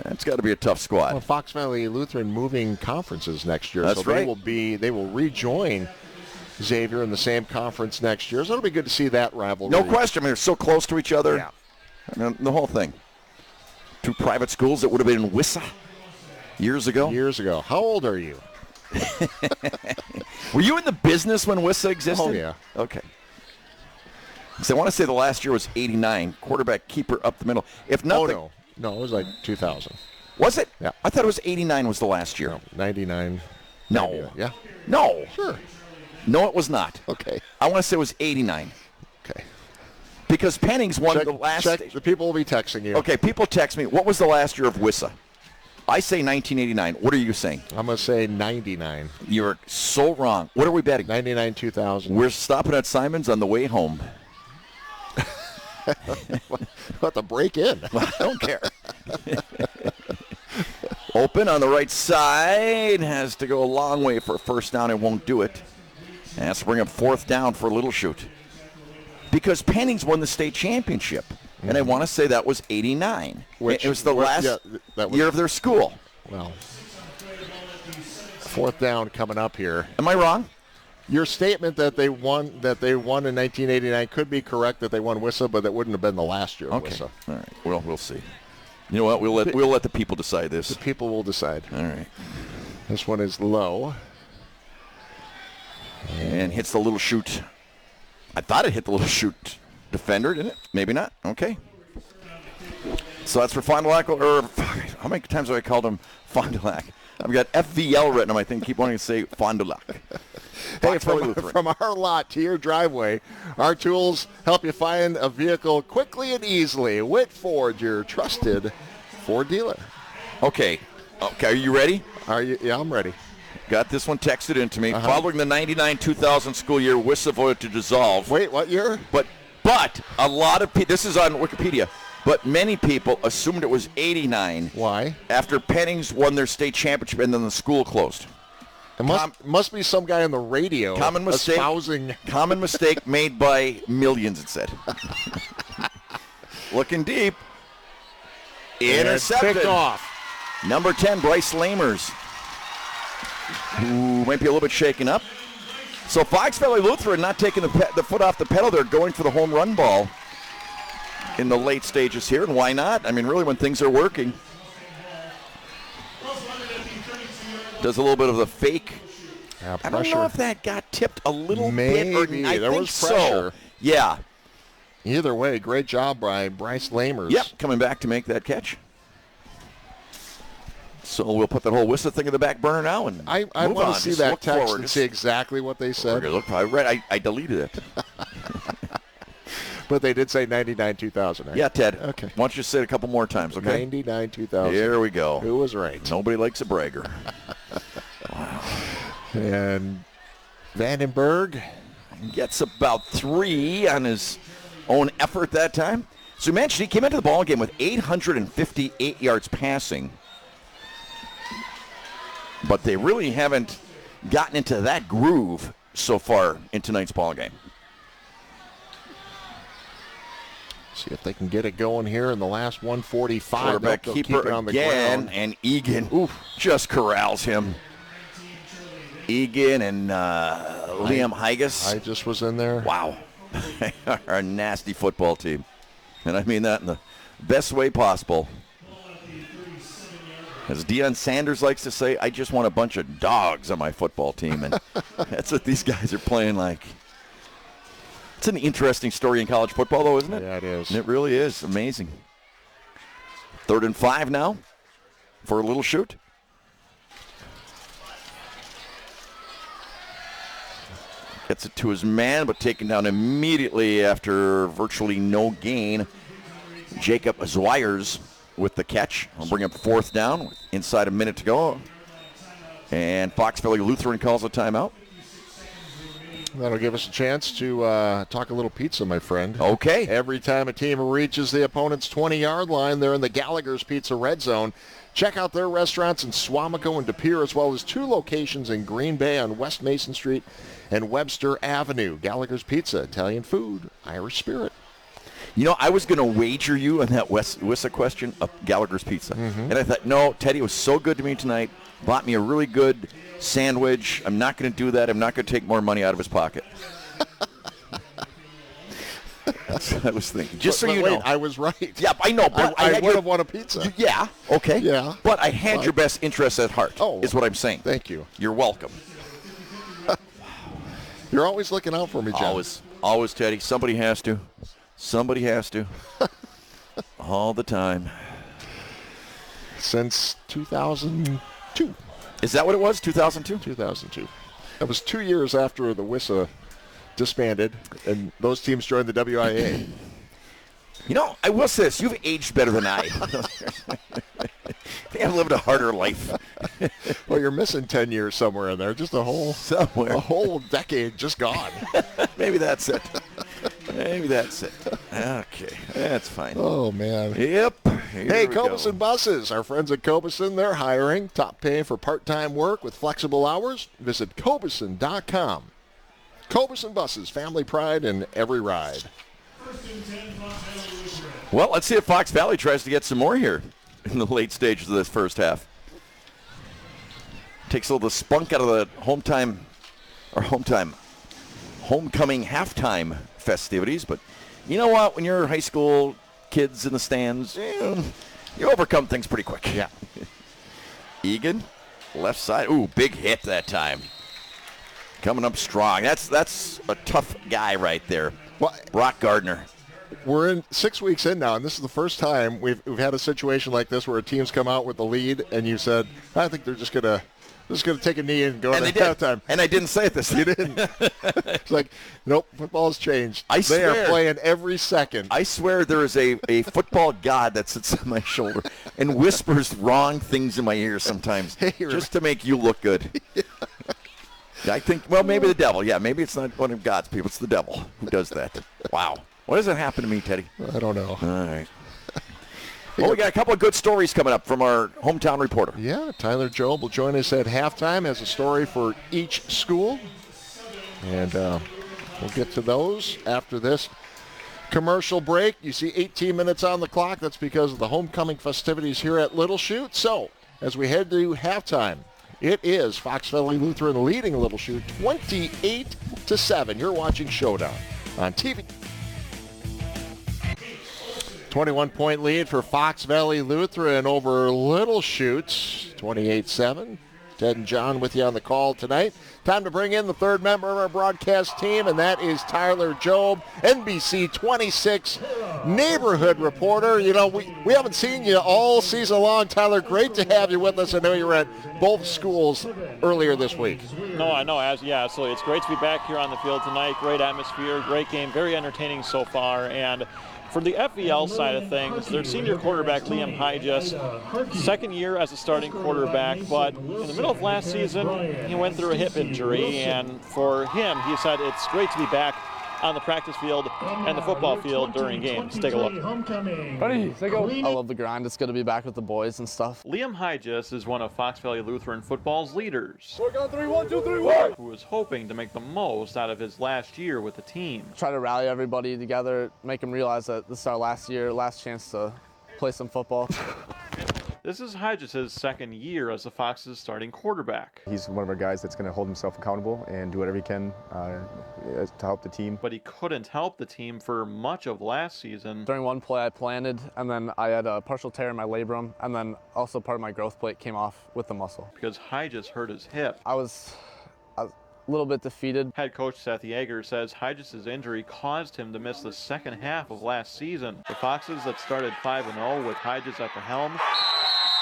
That's got to be a tough squad. Well, Fox Valley Lutheran moving conferences next year. That's right. They will rejoin Xavier in the same conference next year. So it'll be good to see that rivalry. No question. I mean, they're so close to each other. Yeah. I mean, the whole thing. 2 private schools that would have been in Wissa years ago. How old are you? Were you in the business when Wissa existed? Oh, yeah. Okay. So I want to say the last year was 89. Quarterback keeper up the middle. If nothing. Oh, no, it was like 2000. Was it? Yeah. I thought it was 89 was the last year. No, 99. No. 99. Yeah. No. Sure. No, it was not. Okay. I want to say it was 89. Okay. Because Penning's won the last. The people will be texting you. Okay, people text me. What was the last year of WISA? I say 1989. What are you saying? I'm going to say 99. You're so wrong. What are we betting? 99, 2000. We're stopping at Simon's on the way home. What the break in? I don't care. Open on the right side. Has to go a long way for a first down and won't do it. And has to bring up fourth down for Little Chute. Because Penning's won the state championship. And I want to say that was 89. It was the last year of their school. Well, fourth down coming up here. Am I wrong? Your statement that they won in 1989 could be correct, that they won WISA, but that wouldn't have been the last year of WISA. All right. Well, we'll see. You know what? We'll let the people decide this. The people will decide. All right. This one is low. And hits the Little Chute. I thought it hit the Little Chute defender, didn't it? Maybe not. Okay. So that's for Fond du Lac. Or how many times have I called him Fond du Lac? I've got FVL written on my thing. Keep wanting to say Fond du Lac. Hey, from our lot to your driveway, our tools help you find a vehicle quickly and easily. Whit Ford, your trusted Ford dealer. Okay. Are you ready? Are you? Yeah, I'm ready. Got this one texted into me. Following the 99-2000 school year, WISA voted to dissolve. Wait, what year? But a lot of people, this is on Wikipedia, but many people assumed it was 89. Why? After Penning's won their state championship and then the school closed. It must be some guy on the radio espousing. Common mistake made by millions, it said. Looking deep. Intercepted. Picked off. Number 10, Bryce Lamers, who might be a little bit shaken up. So Fox Valley Lutheran not taking the foot off the pedal. They're going for the home run ball in the late stages here, and why not? I mean, really, when things are working. Does a little bit of the fake. Yeah, I don't know if that got tipped a little bit. Or there was pressure. So. Yeah. Either way, great job by Bryce Lamers. Yep, coming back to make that catch. So we'll put that whole WISA thing in the back burner now, and I want to see that text and see exactly what they said. I deleted it. But they did say 99-2000. Right? Yeah, Ted. Okay. Why don't you say it a couple more times, okay? 99-2000. Here we go. Who was right? Nobody likes a bragger. Wow. And Vandenberg gets about 3 on his own effort that time. So you mentioned he came into the ball game with 858 yards passing. But they really haven't gotten into that groove so far in tonight's ball game. See if they can get it going here in the last 145. Quarterback keeper on the again, ground. and Egan just corrals him. Egan and Liam Higas. I just was in there. Wow. They are a nasty football team. And I mean that in the best way possible. As Deion Sanders likes to say, I just want a bunch of dogs on my football team. And that's what these guys are playing like. It's an interesting story in college football, though, isn't it? Yeah, it is. It really is. Amazing. 3rd and 5 now for a Little Chute. Gets it to his man, but taken down immediately after virtually no gain. Jacob Zwires with the catch. I'll bring up 4th down inside a minute to go. And Fox Valley Lutheran calls a timeout. That'll give us a chance to talk a little pizza, my friend. Okay. Every time a team reaches the opponent's 20-yard line, they're in the Gallagher's Pizza Red Zone. Check out their restaurants in Swamico and De Pere, as well as 2 locations in Green Bay on West Mason Street and Webster Avenue. Gallagher's Pizza, Italian food, Irish spirit. You know, I was going to wager you on that WISA question of Gallagher's Pizza. And I thought, no, Teddy was so good to me tonight. Bought me a really good sandwich. I'm not going to do that. I'm not going to take more money out of his pocket. That's what I was thinking. Just so you know. I was right. Yeah, I know. But I would have won a pizza. Yeah, okay. Yeah. But I had your best interests at heart, is what I'm saying. Thank you. You're welcome. You're always looking out for me, John. Always, Teddy. Somebody has to. Somebody has to. All the time. Since 2002. Is that what it was, 2002? 2002. That was 2 years after the WISA disbanded, and those teams joined the WIA. You know, I will say this. You've aged better than I. I think I've lived a harder life. Well, you're missing 10 years somewhere in there. Just a whole decade just gone. Maybe that's it. Maybe that's it. Okay, that's fine. Oh, man. Yep. Hey, Cobeson Buses. Our friends at Cobeson, they're hiring. Top pay for part-time work with flexible hours. Visit Cobeson.com. Cobeson Buses, family pride in every ride. Well, let's see if Fox Valley tries to get some more here in the late stages of this first half. Takes a little of the spunk out of the homecoming halftime festivities. But you know what? When you're high school kids in the stands, you overcome things pretty quick. Yeah. Egan, left side. Ooh, big hit that time. Coming up strong. That's a tough guy right there. Well, Brock Gardner. We're in 6 weeks in now, and this is the first time we've had a situation like this where a team's come out with the lead, and you said, I think they're just gonna take a knee and go to halftime. And I didn't say it this time. You didn't. It's like, nope, football's changed. I they swear. are playing every second. I swear there is a football god that sits on my shoulder and whispers wrong things in my ear sometimes just to make you look good. Yeah. I think, well, maybe the devil. Yeah, maybe it's not one of God's people. It's the devil who does that. Wow. What does that happen to me, Teddy? I don't know. All right. Well, we got a couple of good stories coming up from our hometown reporter. Yeah, Tyler Jobe will join us at halftime, has a story for each school. And we'll get to those after this commercial break. You see 18 minutes on the clock. That's because of the homecoming festivities here at Little Chute. So, as we head to halftime, it is Fox Valley Lutheran leading Little Chute 28-7. You're watching Showdown on TV. 21-point lead for Fox Valley Lutheran over Little Chute, 28-7. Ted and John with you on the call tonight. Time to bring in the third member of our broadcast team, and that is Tyler Jobe, NBC 26 neighborhood reporter. You know, we haven't seen you all season long. Tyler, great to have you with us. I know you were at both schools earlier this week. No, I know. Yeah, absolutely. It's great to be back here on the field tonight. Great atmosphere, great game, very entertaining so far. And for the FVL side of things, their senior quarterback, Liam Hyges, second year as a starting quarterback, but in the middle of last season, he went through a hip injury, and for him, he said it's great to be back on the practice field and the football field during games. Take a look. Buddy, say go. I love the grind. It's good to be back with the boys and stuff. Liam Hyges is one of Fox Valley Lutheran football's leaders. Work on 3, 1, 2, 3, 1. Who is hoping to make the most out of his last year with the team. Try to rally everybody together, make them realize that this is our last year, last chance to play some football. This is Hyges' second year as the Fox's starting quarterback. He's one of our guys that's going to hold himself accountable and do whatever he can to help the team. But he couldn't help the team for much of last season. During one play I planted, and then I had a partial tear in my labrum, and then also part of my growth plate came off with the muscle. Because Hyges hurt his hip. I was a little bit defeated. Head coach Seth Yeager says Hyges' injury caused him to miss the second half of last season. The Foxes that started 5-0 with Hyges at the helm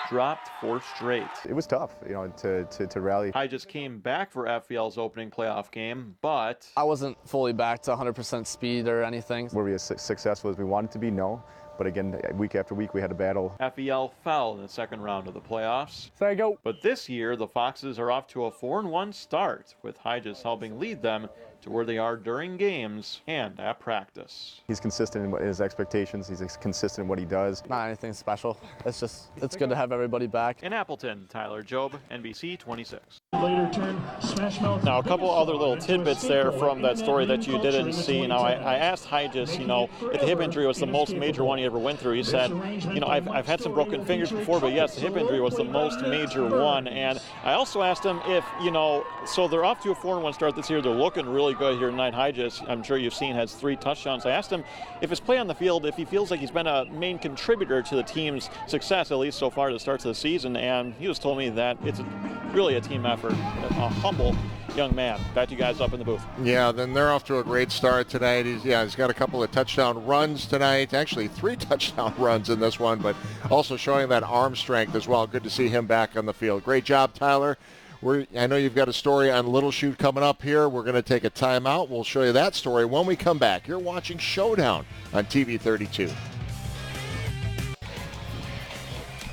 dropped 4 straight. It was tough, you know, to rally. Hyges came back for FVL's opening playoff game, but I wasn't fully back to 100% speed or anything. Were we as successful as we wanted to be? No. But again, week after week, we had a battle. FVL fell in the second round of the playoffs. Say go. But this year, the Foxes are off to a 4-1 start, with Hyges helping lead them to where they are during games and at practice. He's consistent in his expectations. He's consistent in what he does. Not anything special. It's good to have everybody back. In Appleton, Tyler Jobe, NBC 26. Later turn, smash mouth. Now, a couple other little tidbits there from that story that you didn't see. Now, I asked Hyges, you know, if the hip injury was the most major one he ever went through. He said, you know, I've had some broken fingers before, but yes, the hip injury was the most major one. And I also asked him if, you know, so they're off to a 4-1 start this year. They're looking really good here tonight. Hyges, I'm sure you've seen, has 3 touchdowns. I asked him if his play on the field, if he feels like he's been a main contributor to the team's success, at least so far to the start of the season. And he just told me that it's really a team effort. A humble young man. Back to you guys up in the booth. Yeah, then they're off to a great start tonight. He's got a couple of touchdown runs tonight. Actually, 3 touchdown runs in this one, but also showing that arm strength as well. Good to see him back on the field. Great job, Tyler. I know you've got a story on Little Chute coming up here. We're going to take a timeout. We'll show you that story when we come back. You're watching Showdown on TV 32.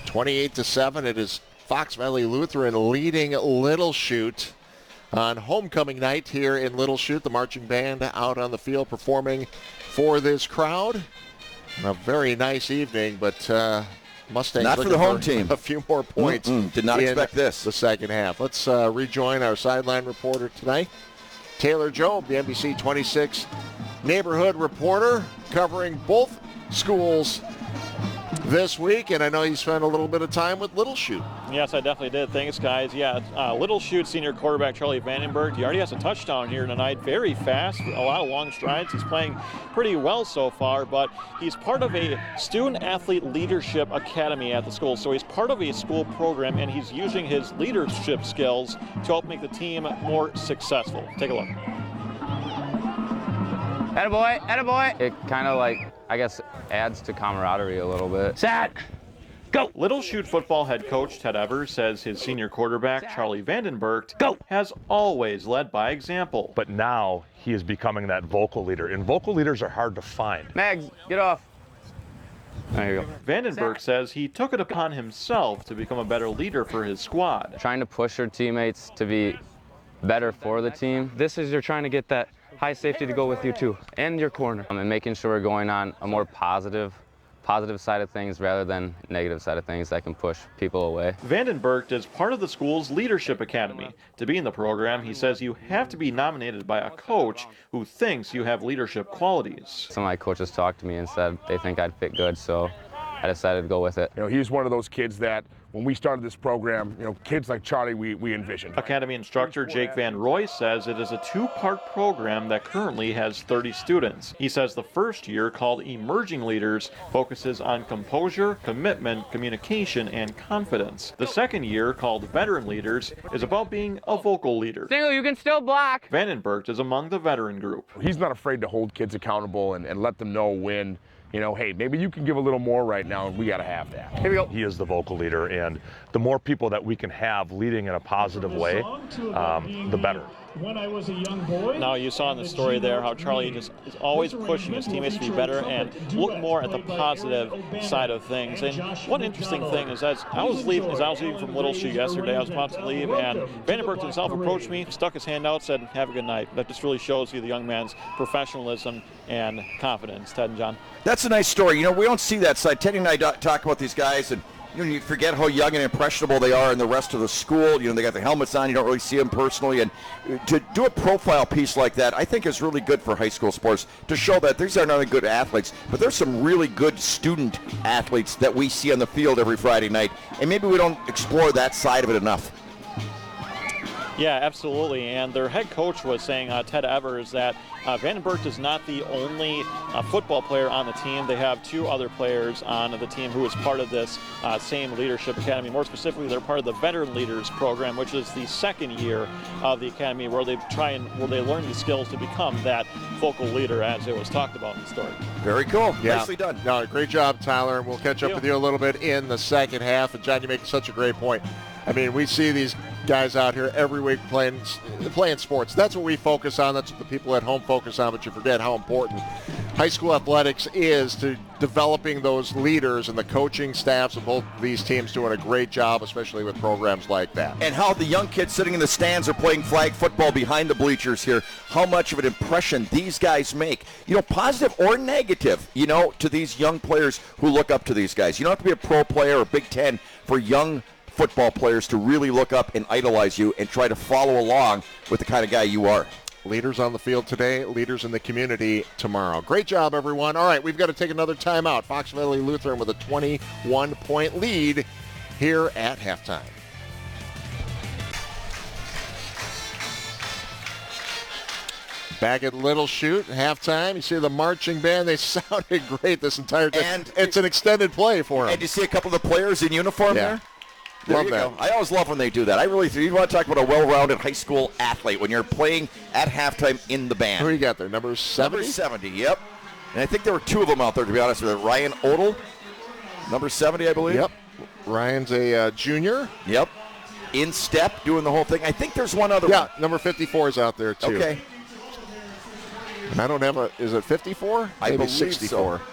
28-7. It is Fox Valley Lutheran leading Little Chute on homecoming night here in Little Chute. The marching band out on the field performing for this crowd. A very nice evening, but Mustangs not for the home team. A few more points. Did not expect this. The second half. Let's rejoin our sideline reporter tonight, Taylor Jobe, the NBC 26 neighborhood reporter, covering both schools this week, and I know you spent a little bit of time with Little Chute. Yes, I definitely did. Thanks, guys. Yeah, Little Chute senior quarterback Charlie Vandenberg, he already has a touchdown here tonight. Very fast, a lot of long strides. He's playing pretty well so far, but he's part of a student-athlete leadership academy at the school. So he's part of a school program, and he's using his leadership skills to help make the team more successful. Take a look. Attaboy, attaboy. It kind of I guess, adds to camaraderie a little bit. Set, go! Little Chute football head coach Ted Evers says his senior quarterback Charlie Vandenberg has always led by example. But now he is becoming that vocal leader, and vocal leaders are hard to find. Mags, get off. There you go. Vandenberg says he took it upon himself to become a better leader for his squad. Trying to push your teammates to be better for the team. This is you're trying to get that high safety to go with you too, and your corner. And making sure we're going on a more positive side of things rather than negative side of things that can push people away. Vandenberg is part of the school's leadership academy. To be in the program, he says you have to be nominated by a coach who thinks you have leadership qualities. Some of my coaches talked to me and said they think I'd fit good, so I decided to go with it. You know, he's one of those kids that when we started this program, you know, kids like Charlie, we envisioned. Academy instructor Jake Van Roy says it is a two-part program that currently has 30 students. He says the first year, called Emerging Leaders, focuses on composure, commitment, communication, and confidence. The second year, called Veteran Leaders, is about being a vocal leader. Single, you can still block. Vandenberg is among the veteran group. He's not afraid to hold kids accountable and let them know when, you know, hey, maybe you can give a little more right now, and we got to have that. Here we go. He is the vocal leader, and the more people that we can have leading in a positive way, the better. When I was a young boy. Now, you saw in the story there how Charlie just is always pushing his teammates to be better and look more at the positive side of things. And one interesting thing is as I was leaving from Little Chute yesterday, I was about to leave, and Vandenberg himself approached me, stuck his hand out, said, "Have a good night." That just really shows you the young man's professionalism and confidence. Ted and John. That's a nice story. You know, we don't see that side. Teddy and I talk about these guys, and you forget how young and impressionable they are in the rest of the school. You know, they got the helmets on. You don't really see them personally. And to do a profile piece like that, I think is really good for high school sports to show that these are not only good athletes, but there's some really good student athletes that we see on the field every Friday night. And maybe we don't explore that side of it enough. Yeah, absolutely. And their head coach was saying, Ted Evers, that Vandenberg is not the only football player on the team. They have two other players on the team who is part of this same leadership academy. More specifically, they're part of the Veteran Leaders program, which is the second year of the academy where they learn these skills to become that vocal leader, as it was talked about in the story. Very cool. Yeah. Nicely done. No, great job, Tyler. We'll catch up with you a little bit in the second half. And John, you make such a great point. I mean, we see these guys out here every week playing sports. That's what we focus on. That's what the people at home focus on, but you forget how important high school athletics is to developing those leaders, and the coaching staffs of both these teams doing a great job, especially with programs like that. And how the young kids sitting in the stands are playing flag football behind the bleachers here, how much of an impression these guys make, you know, positive or negative, you know, to these young players who look up to these guys. You don't have to be a pro player or Big Ten for young football players to really look up and idolize you and try to follow along with the kind of guy you are. Leaders on the field today, leaders in the community tomorrow. Great job, everyone. All right, we've got to take another timeout. Fox Valley Lutheran with a 21-point lead here at halftime. Back at Little Chute, halftime. You see the marching band. They sounded great this entire time. And it's an extended play for them. And you see a couple of the players in uniform there? There Love you that. go. I always love when they do that. I really do. You want to talk about a well-rounded high school athlete when you're playing at halftime in the band. Who do you got there? Number 70? Number 70, yep. And I think there were two of them out there, to be honest with you. Ryan Odell, number 70, I believe. Yep. Ryan's a junior. Yep. in step, doing the whole thing. I think there's one other one. Yeah, number 54 is out there, too. Okay. And I don't have is it 54? I Maybe believe 64. So.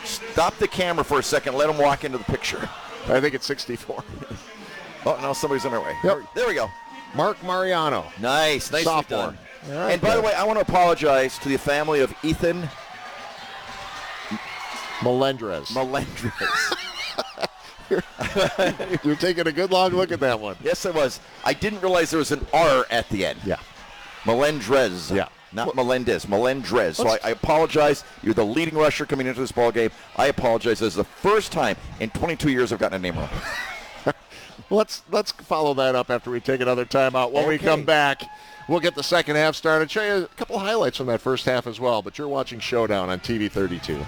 Stop the camera for a second. Let him walk into the picture. I think it's 64. Oh, now somebody's on their way. Yep. There we go. Mark Mariano. Nice. Nicely Sophomore. done. All right, and by the way, I want to apologize to the family of Ethan Melendrez. You're taking a good long look at that one. Yes, I was. I didn't realize there was an R at the end. Yeah. Melendrez. Yeah. Not Melendez. Melendrez. So I apologize. You're the leading rusher coming into this ball game. I apologize. This is the first time in 22 years I've gotten a name wrong. Let's follow that up after we take another timeout. When we come back, we'll get the second half started. Show you a couple highlights from that first half as well. But you're watching Showdown on TV 32.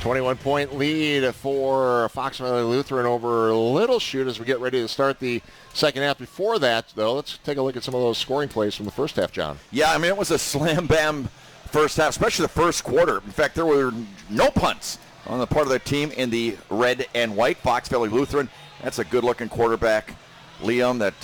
21-point lead for Fox Valley Lutheran over Little Chute as we get ready to start the second half. Before that, though, let's take a look at some of those scoring plays from the first half, John. Yeah, I mean, it was a slam-bam first half, especially the first quarter. In fact, there were no punts on the part of their team in the red and white. Fox Valley Lutheran, that's a good-looking quarterback. Liam, that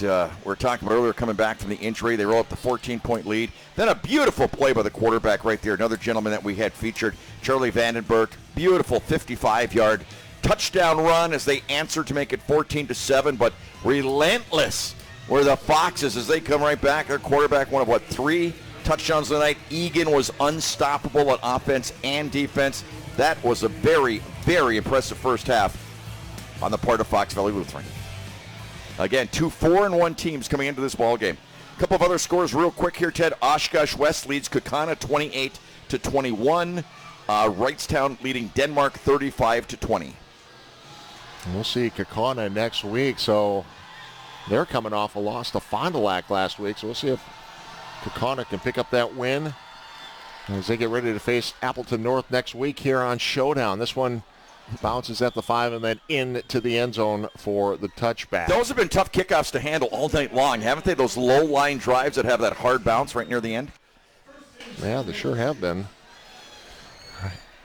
we were talking about earlier, coming back from the injury. They roll up the 14-point lead. Then a beautiful play by the quarterback right there. Another gentleman that we had featured, Charlie Vandenberg. Beautiful 55-yard touchdown run as they answer to make it 14-7, but relentless were the Foxes as they come right back. Their quarterback, one of, 3 touchdowns tonight. Egan was unstoppable on offense and defense. That was a very, very impressive first half on the part of Fox Valley Lutheran. Again, 2 4-1 teams coming into this ball game. A couple of other scores real quick here, Ted. Oshkosh West leads Kaukauna 28-21. Wrightstown leading Denmark 35-20. We'll see Kaukauna next week, so they're coming off a loss to Fond du Lac last week, so we'll see if Kaukauna can pick up that win as they get ready to face Appleton North next week here on Showdown. This one bounces at the 5 and then into the end zone for the touchback. Those have been tough kickoffs to handle all night long, haven't they? Those low-line drives that have that hard bounce right near the end. Yeah, they sure have been.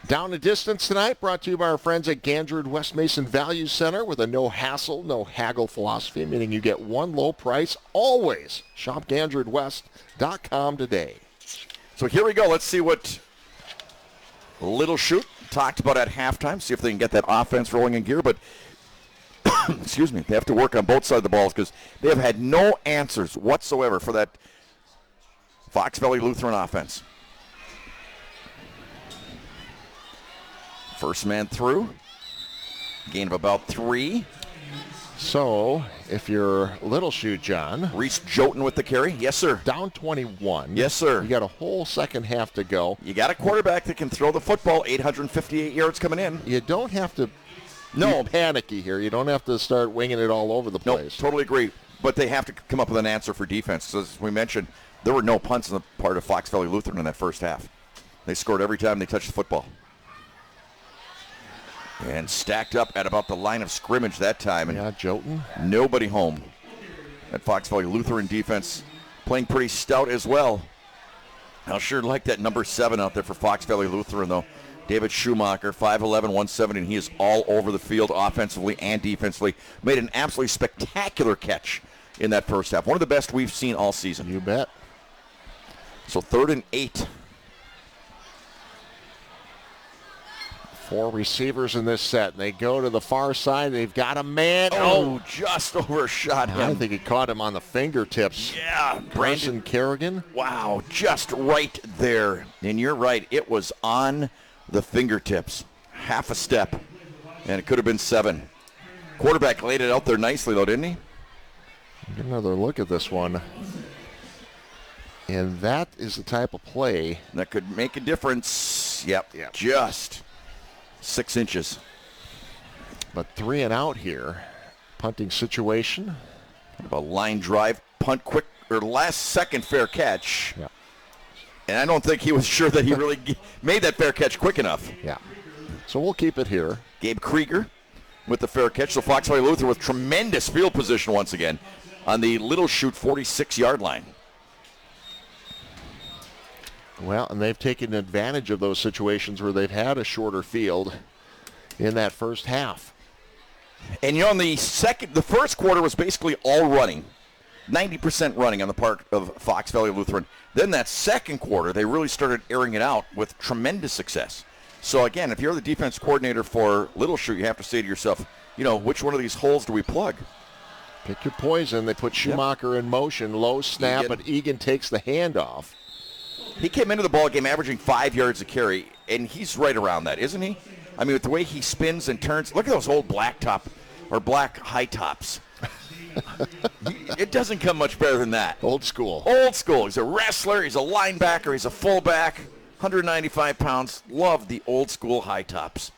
Down the distance tonight, brought to you by our friends at Gandrid West Mason Value Center with a no-hassle, no-haggle philosophy, meaning you get one low price always. Shop GandridWest.com today. So here we go. Let's see what Little Chute talked about at halftime, see if they can get that offense rolling in gear. But, excuse me, they have to work on both sides of the balls because they have had no answers whatsoever for that Fox Valley Lutheran offense. First man through. Gain of about 3. So, if you're Little Chute, John. Reese Jotun with the carry. Yes, sir. Down 21. Yes, sir. You got a whole second half to go. You got a quarterback that can throw the football, 858 yards coming in. You don't have to be panicky here. You don't have to start winging it all over the place. Totally agree. But they have to come up with an answer for defense. As we mentioned, there were no punts on the part of Fox Valley Lutheran in that first half. They scored every time they touched the football. And stacked up at about the line of scrimmage that time. And yeah, Jotun. Nobody home. That Fox Valley Lutheran defense playing pretty stout as well. I sure like that number 7 out there for Fox Valley Lutheran, though. David Schumacher, 5'11", 170, and he is all over the field offensively and defensively. Made an absolutely spectacular catch in that first half. One of the best we've seen all season. You bet. So 3rd and 8. 4 receivers in this set. They go to the far side. They've got a man. Oh, just overshot him. I think he caught him on the fingertips. Yeah. Brandon Kerrigan. Wow, just right there. And you're right. It was on the fingertips. Half a step. And it could have been 7. Quarterback laid it out there nicely, though, didn't he? Get another look at this one. And that is the type of play that could make a difference. Yep. Just 6 inches. But 3 and out here. Punting situation. Kind of a line drive, punt quick, or last second fair catch. Yeah. And I don't think he was sure that he really made that fair catch quick enough. Yeah. So we'll keep it here. Gabe Krieger with the fair catch. So Fox Valley Lutheran with tremendous field position once again on the Little Chute 46-yard line. Well, and they've taken advantage of those situations where they've had a shorter field in that first half. And in the first quarter was basically all running, 90% running on the part of Fox Valley Lutheran. Then that second quarter, they really started airing it out with tremendous success. So again, if you're the defense coordinator for Little Chute, you have to say to yourself, which one of these holes do we plug? Pick your poison. They put Schumacher in motion, low snap, but Egan takes the handoff. He came into the ball game averaging 5 yards a carry, and he's right around that, isn't he? I mean, with the way he spins and turns, look at those old black high tops. It doesn't come much better than that. Old school. Old school. He's a wrestler. He's a linebacker. He's a fullback. 195 pounds. Love the old school high tops.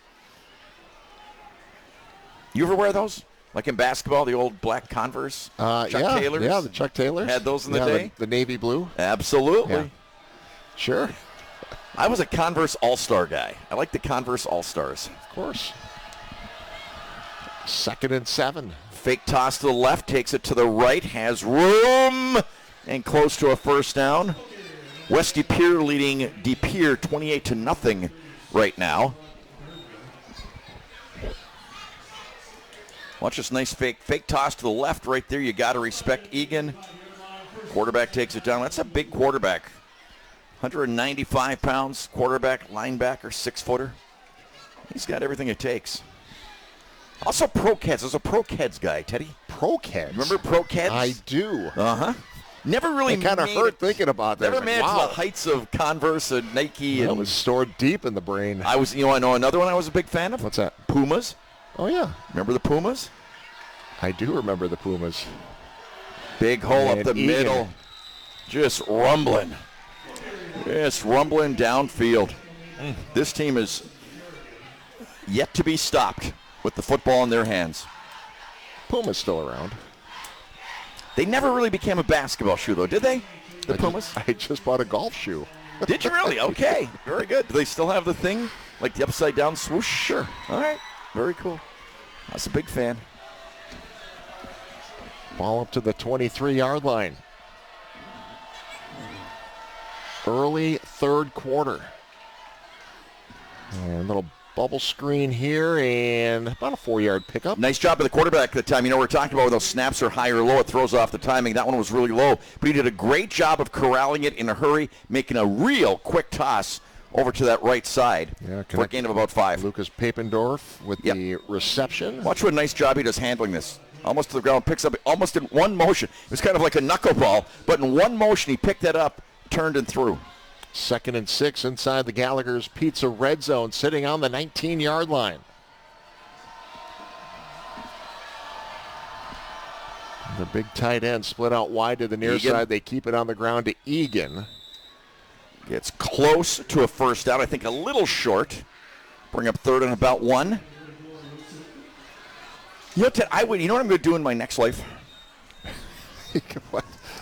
You ever wear those? Like in basketball, the old black Converse? Chuck Taylors? Yeah, the Chuck Taylors. Had those in the day? The navy blue? Absolutely. Yeah. Sure. I was a Converse All-Star guy. I like the Converse All-Stars. Of course. 2nd and 7. Fake toss to the left, takes it to the right, has room, and close to a first down. West De Pere leading De Pere 28-0 right now. Watch this nice fake toss to the left right there. You got to respect Egan. Quarterback takes it down. That's a big quarterback. 195 pounds, quarterback, linebacker, 6-footer. He's got everything it takes. Also, Pro-Keds. There's a Pro-Keds guy, Teddy. Pro-Keds? Remember Pro-Keds? I do. Uh-huh. Never really kind of hurt thinking about that. Never made it to the heights of Converse and Nike. That was stored deep in the brain. I know another one I was a big fan of? What's that? Pumas. Oh, yeah. Remember the Pumas? I do remember the Pumas. Big hole up the middle. Just rumbling. Just rumbling downfield. This team is yet to be stopped with the football in their hands. Puma's still around. They never really became a basketball shoe, though, did they? The Pumas? I just bought a golf shoe. Did you really? Okay. Very good. Do they still have the thing? Like the upside-down swoosh? Sure. All right. Very cool. I was a big fan. Ball up to the 23-yard line. Early third quarter. And a little bubble screen here and about a 4-yard pickup. Nice job of the quarterback at the time. We're talking about when those snaps are high or low. It throws off the timing. That one was really low. But he did a great job of corralling it in a hurry, making a real quick toss over to that right side for a gain of about 5. Lucas Papendorf with the reception. Watch what a nice job he does handling this. Almost to the ground, picks up almost in one motion. It was kind of like a knuckleball, but in one motion he picked that up, turned and threw. 2nd and 6 inside the Gallagher's Pizza red zone, sitting on the 19-yard line. The big tight end split out wide to the near side. They keep it on the ground to Egan. Gets close to a first down. I think a little short. Bring up 3rd and about 1. You know, Ted, you know what I'm going to do in my next life?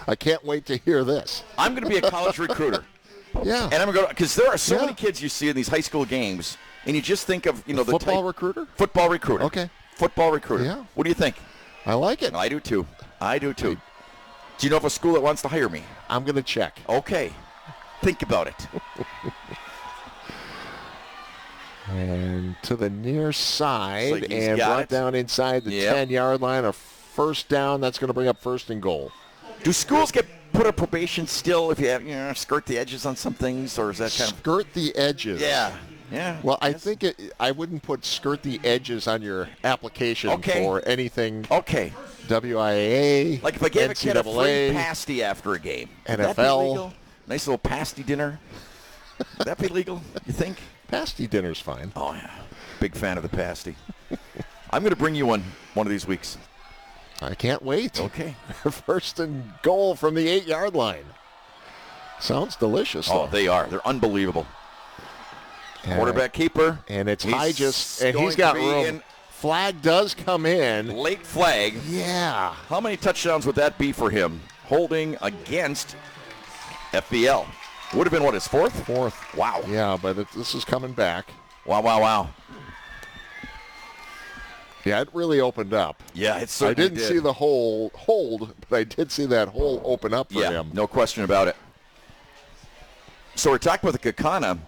I can't wait to hear this. I'm going to be a college recruiter. Yeah. And I'm going to go, because there are so many kids you see in these high school games, and you just think of, the football recruiter? Football recruiter. Okay. Football recruiter. Yeah. What do you think? I like it. I do too. Do you know of a school that wants to hire me? I'm going to check. Okay. Think about it. And to the near side, So and brought down inside the 10-yard line. A first down. That's going to bring up 1st and goal. Do schools get put on probation still if you have, skirt the edges on some things, or is that kind of skirt the edges? Yeah. Well, I think I wouldn't put skirt the edges on your application for anything. Okay. WIAA, like if I gave NCAA, a kid a free pasty after a game, would that be legal? Nice little pasty dinner. Would that be legal, you think? Pasty dinner's fine. Oh, yeah. Big fan of the pasty. I'm going to bring you one of these weeks. I can't wait. Okay. 1st and goal from the 8-yard line. Sounds delicious, though. Oh, they are. They're unbelievable. Quarterback keeper. And it's Hygis, and he's got room. Flag does come in. Late flag. Yeah. How many touchdowns would that be for him? Holding against FBL. Would have been, his 4th? 4th. Wow. Yeah, but this is coming back. Wow. Yeah, it really opened up. Yeah, it certainly did. I didn't see the whole hold, but I did see that hole open up for him. No question about it. So we're talking about the Kakana,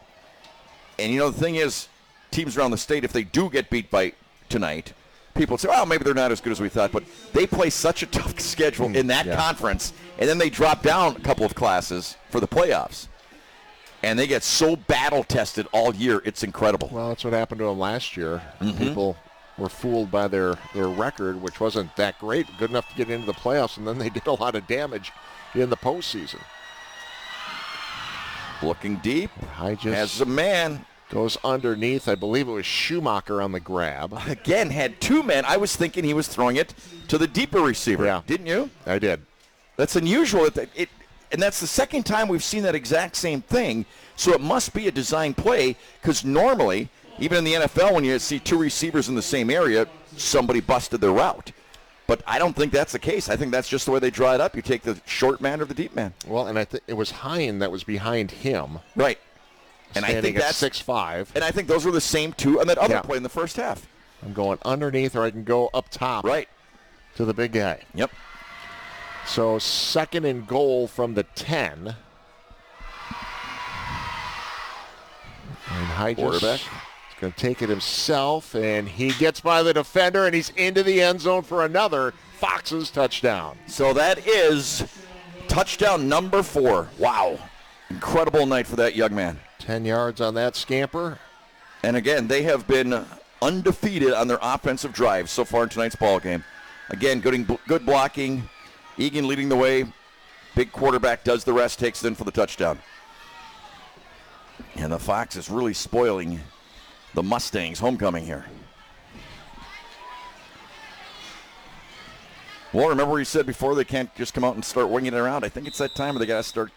and the thing is, teams around the state, if they do get beat by tonight, people say, "Oh, maybe they're not as good as we thought," but they play such a tough schedule in that conference, and then they drop down a couple of classes for the playoffs, and they get so battle tested all year. It's incredible. Well, that's what happened to them last year. People were fooled by their record, which wasn't that great, good enough to get into the playoffs, and then they did a lot of damage in the postseason. Looking deep, has a man. Goes underneath. I believe it was Schumacher on the grab. Again, had two men. I was thinking he was throwing it to the deeper receiver. Yeah. Didn't you? I did. That's unusual. And that's the second time we've seen that exact same thing. So it must be a design play, because normally, even in the NFL, when you see two receivers in the same area, somebody busted their route. But I don't think that's the case. I think that's just the way they draw it up. You take the short man or the deep man. Well, and I think it was Hine that was behind him. Right. And I think that's 6'5". And I think those were the same two on that other play in the first half. I'm going underneath, or I can go up top. Right. To the big guy. Yep. So 2nd and goal from the 10. And Hyges is going to take it himself, and he gets by the defender, and he's into the end zone for another Fox's touchdown. So that is touchdown number 4. Wow. Incredible night for that young man. 10 yards on that scamper. And again, they have been undefeated on their offensive drives so far in tonight's ball game. Again, good blocking. Egan leading the way. Big quarterback does the rest, takes it in for the touchdown. And the Fox is really spoiling the Mustangs' homecoming here. Well, remember you said before they can't just come out and start winging it around. I think it's that time where they got to start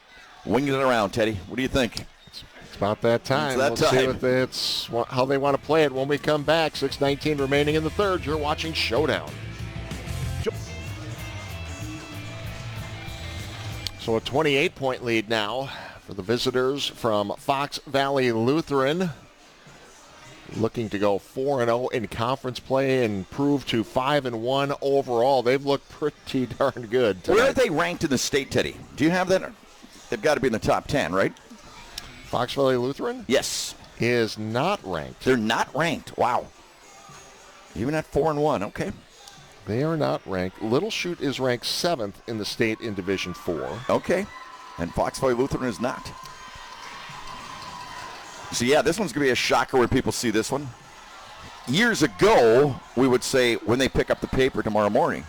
winging it around, Teddy. What do you think? It's about that time. It's that time. See how they want to play it when we come back. 6:19 remaining in the third. You're watching Showdown. So a 28-point lead now for the visitors from Fox Valley Lutheran. Looking to go 4-0 in conference play and prove to 5-1 overall. They've looked pretty darn good tonight. Where are they ranked in the state, Teddy? Do you have that? They've got to be in the top 10, right? Fox Valley Lutheran? Yes. Is not ranked. They're not ranked. Wow. Even at 4-1. Okay. They are not ranked. Little Chute is ranked 7th in the state in Division 4. Okay. And Fox Valley Lutheran is not. So, yeah, this one's going to be a shocker when people see this one. Years ago, we would say when they pick up the paper tomorrow morning.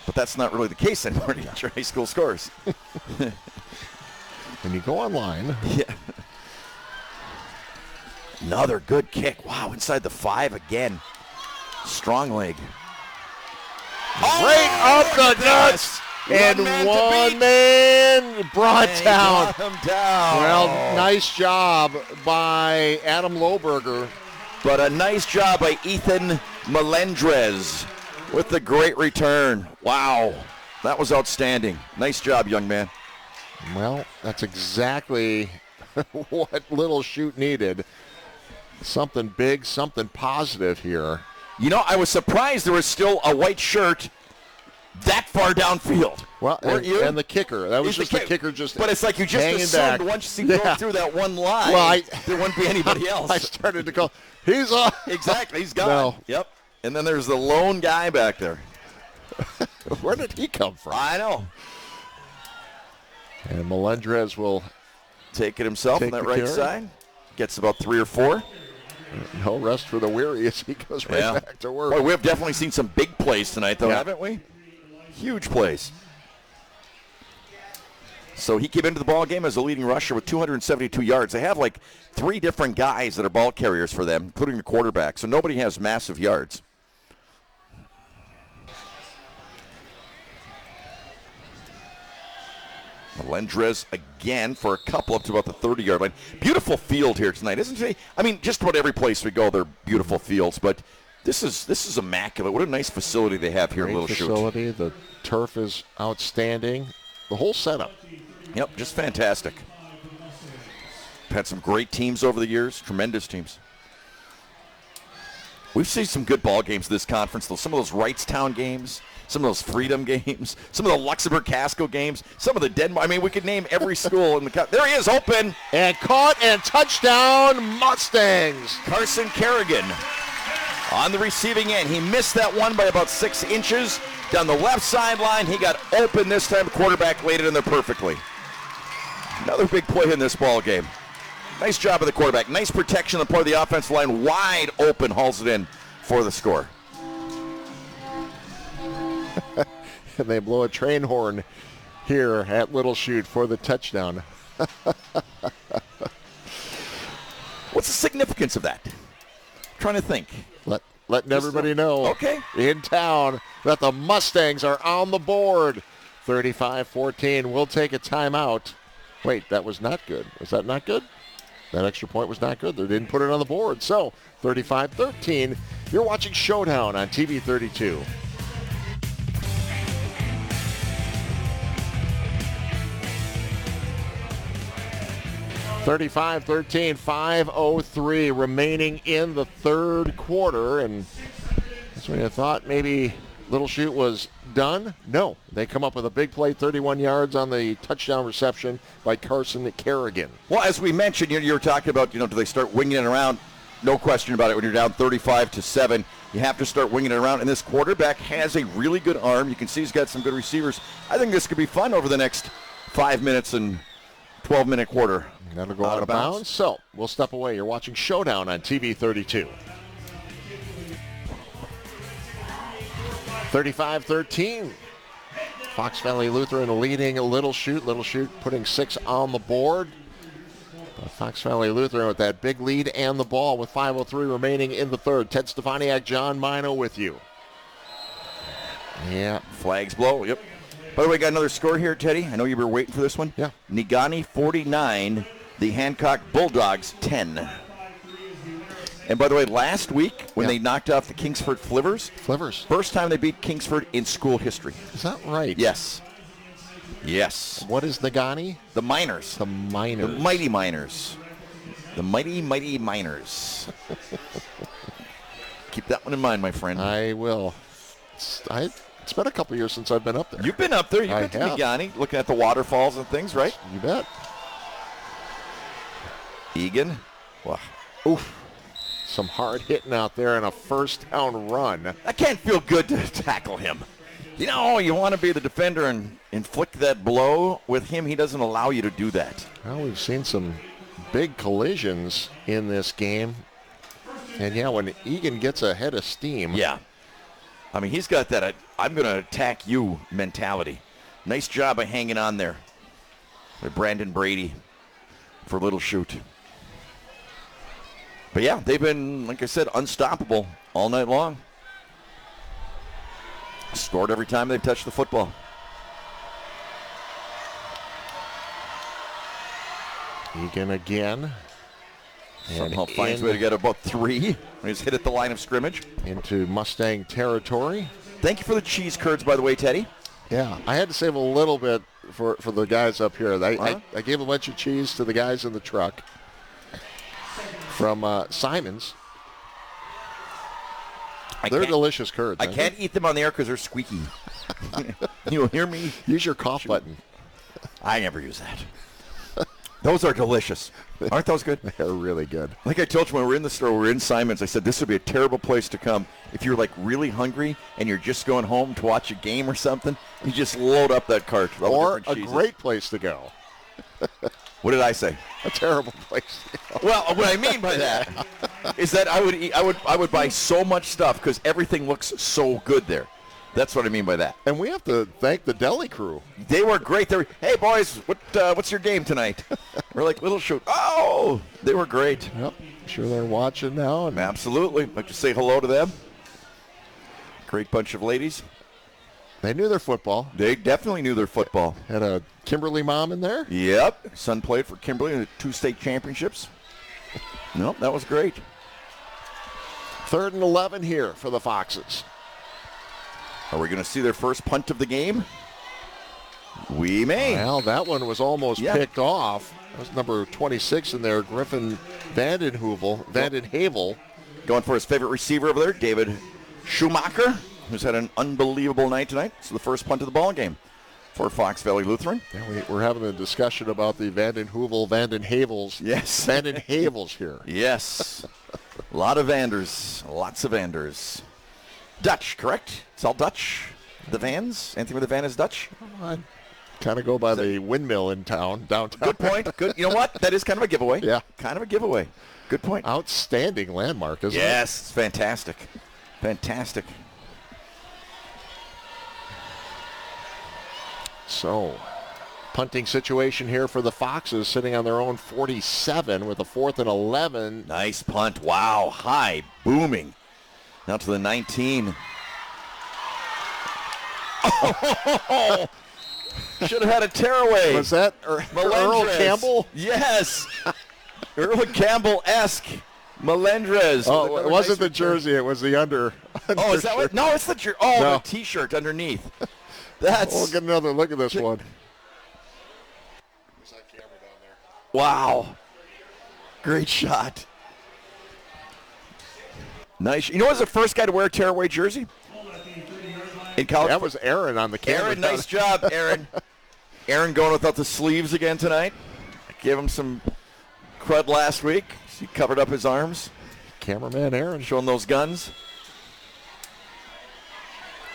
But that's not really the case anymore to get your high school scores. When you go online. Yeah. Another good kick. Wow, inside the 5 again. Strong leg. Right up the nuts. And one man brought down. Him down. Well, nice job by Adam Lohberger. But a nice job by Ethan Melendrez with the great return. Wow. That was outstanding. Nice job, young man. Well, that's exactly what Little Chute needed. Something big, something positive here. You know, I was surprised there was still a white shirt that far downfield. Well, and the kicker. That was just the kicker just But it's like you just assumed back. once you go through that one line, there wouldn't be anybody else. I started to go, he's on. Exactly, he's gone. No. Yep. And then there's the lone guy back there. Where did he come from? I know. And Melendrez will take it himself on that right side. Gets about 3 or 4. No rest for the weary as he goes back to work. Boy, we've definitely seen some big plays tonight, though, haven't we? Huge plays. So he came into the ball game as a leading rusher with 272 yards. They have like 3 different guys that are ball carriers for them, including the quarterback. So nobody has massive yards. Melendrez again for a couple up to about the 30-yard line. Beautiful field here tonight, isn't it? I mean, just about every place we go, they're beautiful fields, but this is immaculate. What a nice facility they have here in Little Chute. Facility. The turf is outstanding. The whole setup. Yep, just fantastic. Had some great teams over the years, tremendous teams. We've seen some good ball games this conference, though. Some of those Wrightstown games, some of those Freedom games, some of the Luxembourg-Casco games, some of the Denmark. I mean, we could name every school in the There he is, open. And caught and touchdown, Mustangs. Carson Kerrigan on the receiving end. He missed that one by about 6 inches. Down the left sideline, he got open this time. The quarterback laid it in there perfectly. Another big play in this ball game. Nice job of the quarterback. Nice protection on the part of the offensive line. Wide open, hauls it in for the score. And they blow a train horn here at Little Chute for the touchdown. What's the significance of that? I'm trying to think. Letting everybody know in town that the Mustangs are on the board. 35-14. We'll take a timeout. Wait, that was not good. Was that not good? That extra point was not good. They didn't put it on the board. So 35-13. You're watching Showdown on TV 32. (35-13), 5:03 remaining in the third quarter, and that's when you thought maybe Little Chute was done. No, they come up with a big play, 31 yards on the touchdown reception by Carson Kerrigan. Well, as we mentioned, you were talking about, do they start winging it around? No question about it. When you're down 35-7, you have to start winging it around, and this quarterback has a really good arm. You can see he's got some good receivers. I think this could be fun over the next 5 minutes and 12-minute quarter. That'll go out of bounds. So we'll step away. You're watching Showdown on TV 32. 35-13. Fox Valley Lutheran leading Little Chute. Little Chute putting 6 on the board. Fox Valley Lutheran with that big lead and the ball with 5:03 remaining in the third. Ted Stefaniak, John Mino with you. Yeah. Flags blow. Yep. By the way, got another score here, Teddy. I know you were waiting for this one. Yeah. Negaunee 49, the Hancock Bulldogs 10. And by the way, last week when they knocked off the Kingsford Flivers, first time they beat Kingsford in school history. Is that right? Yes. Yes. What is Negaunee? The Miners. The Miners. The Mighty Miners. The Mighty, Mighty Miners. Keep that one in mind, my friend. I will. It's been a couple years since I've been up there. You've been up there. You've been to Negaunee, looking at the waterfalls and things, right? You bet. Egan. Wow. Oof. Some hard hitting out there and a first down run. That can't feel good to tackle him. You want to be the defender and inflict that blow. With him, he doesn't allow you to do that. Well, we've seen some big collisions in this game. And, when Egan gets a head of steam. Yeah. I mean, he's got that I'm going to attack you mentality. Nice job of hanging on there by Brandon Brady for Little Chute. But, yeah, they've been, like I said, unstoppable all night long. Scored every time they've touched the football. Egan again. Somehow finds a way to get about 3 when he's hit at the line of scrimmage. Into Mustang territory. Thank you for the cheese curds, by the way, Teddy. Yeah, I had to save a little bit for the guys up here. I gave a bunch of cheese to the guys in the truck from Simon's. They're delicious curds. I can't eat them on the air because they're squeaky. You'll hear me. Use your cough button. I never use that. Those are delicious. Aren't those good? They're really good. Like I told you when we were in the store, we were in Simon's, I said this would be a terrible place to come if you're like really hungry and you're just going home to watch a game or something. You just load up that cart. Or a great place to go. What did I say? A terrible place to go. Well, what I mean by that is that I would buy so much stuff because everything looks so good there. That's what I mean by that. And we have to thank the deli crew. They were great. They were, hey, boys, what's your game tonight? We're like, Little Chute. Oh, they were great. Yep. Sure they're watching now. Absolutely. Like to say hello to them. Great bunch of ladies. They knew their football. They definitely knew their football. Had a Kimberly mom in there? Yep. Son played for Kimberly in the 2 state championships. Nope, that was great. 3rd and 11 here for the Foxes. Are we going to see their first punt of the game? We may. Well, that one was almost picked off. That was number 26 in there, Griffin Vandenhavel. Going for his favorite receiver over there, David Schumacher, who's had an unbelievable night tonight. It's the first punt of the ball game for Fox Valley Lutheran. Yeah, we're having a discussion about the Vandenhavels. Yes. Vandenhavels here. Yes. A lot of Vanders. Lots of Vanders. Dutch, correct? It's all Dutch. The Vans? Anything with the van is Dutch? I kind of go by the windmill in downtown. Good point. Good. You know what? That is kind of a giveaway. Yeah. Kind of a giveaway. Good point. Outstanding landmark, isn't it? Yes, it's fantastic. Fantastic. So, punting situation here for the Foxes, sitting on their own 47 with a 4th and 11. Nice punt. Wow. High. Booming. Now to the 19. Oh! Should have had a tearaway. Was that Earl Campbell? Yes. Earl Campbell-esque. Melendrez. Oh, it wasn't the jersey. It was the under. Oh, is that what? No, it's the jersey. Oh, No. the T-shirt underneath. That's. We'll get another look at this one. Wow. Great shot. Nice. You know who was the first guy to wear a tearaway jersey? In college? That was Aaron on the camera. Aaron, nice job, Aaron. Aaron going without the sleeves again tonight. Gave him some crud last week. He covered up his arms. Cameraman Aaron. Showing those guns.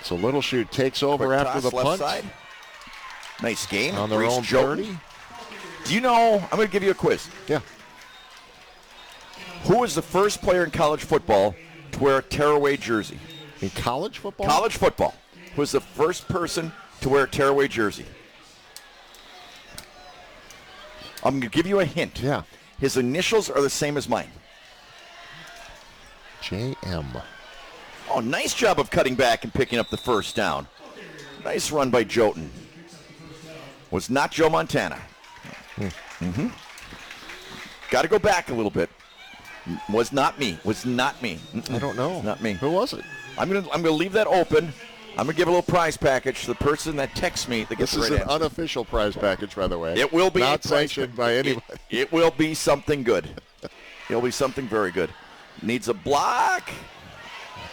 So Little Chute takes over Quick after toss, the left punt. side. Nice game. On their Reese own Chute. 30. Do you know, I'm going to give you a quiz. Yeah. Who was the first player in college football to wear a tearaway jersey? In college football? College football. Who was the first person to wear a tearaway jersey? I'm going to give you a hint. Yeah. His initials are the same as mine. J.M. Oh, nice job of cutting back and picking up the first down. Nice run by Jotun. Was not Joe Montana. Mm-hmm. Got to go back a little bit. Was not me. Was not me. I don't know. Not me. Who was it? I'm gonna leave that open. I'm gonna give a little prize package to the person that texts me that gets This the is right an answer. unofficial prize package, by the way. It will be not a prize sanctioned package. by anybody. It will be something good. It'll be something very good. Needs a block.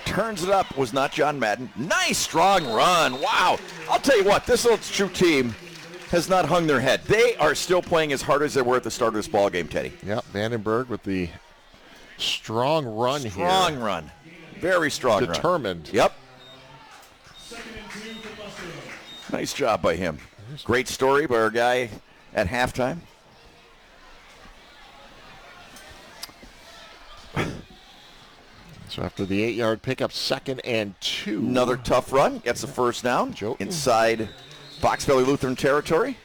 Turns it up. Was not John Madden. Nice strong run. Wow. I'll tell you what. This little Chute team has not hung their head. They are still playing as hard as they were at the start of this ball game, Teddy. Yep. Vandenberg with the strong run here. Strong run. Very strong run. Determined. Yep. Nice job by him. Great story by our guy at halftime. So after the 8-yard pickup, 2nd and 2. Another tough run. Gets the first down. Inside Fox Valley Lutheran territory.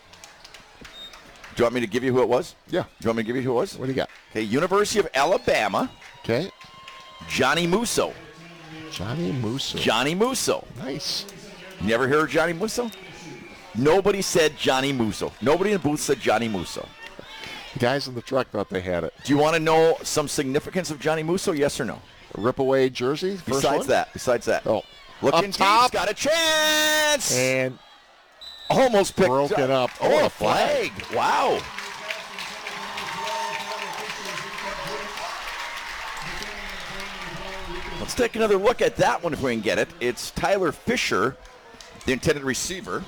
Do you want me to give you who it was? Yeah. Do you want me to give you who it was? What do you got? Okay, University of Alabama. Okay. Johnny Musso. Johnny Musso. Johnny Musso. Nice. You ever heard of Johnny Musso? Nobody said Johnny Musso. Nobody in the booth said Johnny Musso. The guys in the truck thought they had it. Do you want to know some significance of Johnny Musso, yes or no? A rip-away jersey? Besides that. Oh. Looking Up top. deep, got a chance! And almost picked broken up. Oh, Oh, a flag. Wow. Let's take another look at that one if we can get it. It's Tyler Fisher, the intended receiver.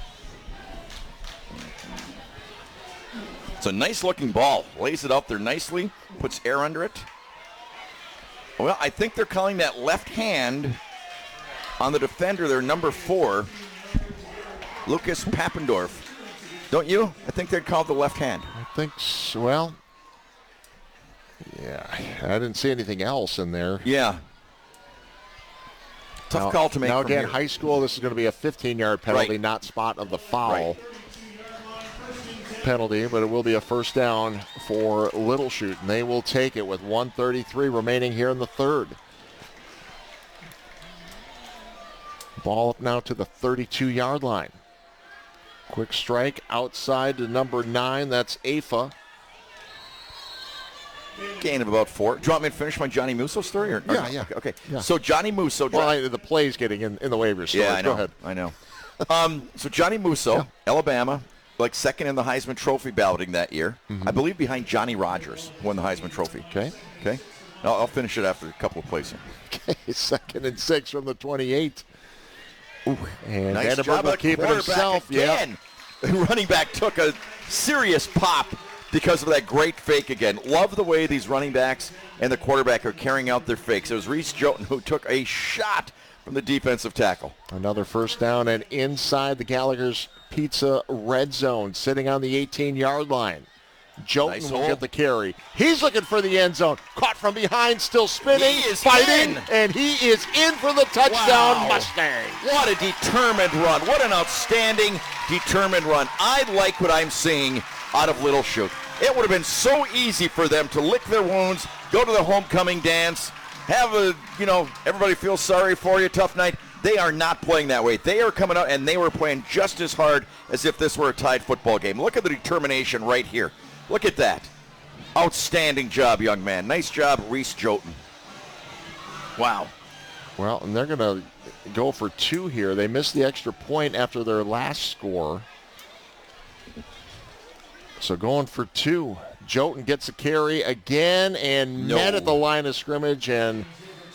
It's a nice-looking ball. Lays it up there nicely, puts air under it. Well, I think they're calling that left hand on the defender, their number 4, Lucas Papendorf. Don't you? I think they'd call it the left hand. I think so. Well, yeah, I didn't see anything else in there. Yeah. Tough call to make. Now from again, here. high school, this is going to be a 15-yard penalty, Right. not spot of the foul Right. penalty, but it will be a first down for Little Chute, and they will take it with 1:33 remaining here in the third. Ball up now to the 32-yard line. Quick strike outside to number 9. That's AFA. Gain of about 4. Do you want me to finish my Johnny Musso story? Or Yeah, no? yeah. Okay. Yeah. So Johnny Musso. Well, the play's getting in the way of your story. Yeah, I know. Go ahead. I know. So Johnny Musso, Alabama, like second in the Heisman Trophy balloting that year. I believe behind Johnny Rogers, who won the Heisman Trophy. Okay. Okay. I'll finish it after a couple of plays here. Okay, 2nd and 6 from the 28. Ooh, and nice Vandenberg job will of keep it quarterback himself. again. The running back took a serious pop because of that great fake again. Love the way these running backs and the quarterback are carrying out their fakes. It was Reese Jotun who took a shot from the defensive tackle. Another first down and inside the Gallagher's Pizza red zone, sitting on the 18-yard line. Jotun Nice will hole. get the carry. He's looking for the end zone. Caught from behind, still spinning, He is fighting, in. and he is in for the touchdown. Wow. Mustang. What a determined run. What an outstanding, determined run. I like what I'm seeing out of Little Chute. It would have been so easy for them to lick their wounds, go to the homecoming dance, have a, everybody feels sorry for you, tough night. They are not playing that way. They are coming out, and they were playing just as hard as if this were a tied football game. Look at the determination right here. Look at that. Outstanding job, young man. Nice job, Reese Jotun. Wow. Well, and they're going to go for 2 here. They missed the extra point after their last score. So going for 2. Jotun gets a carry again and met at the line of scrimmage, and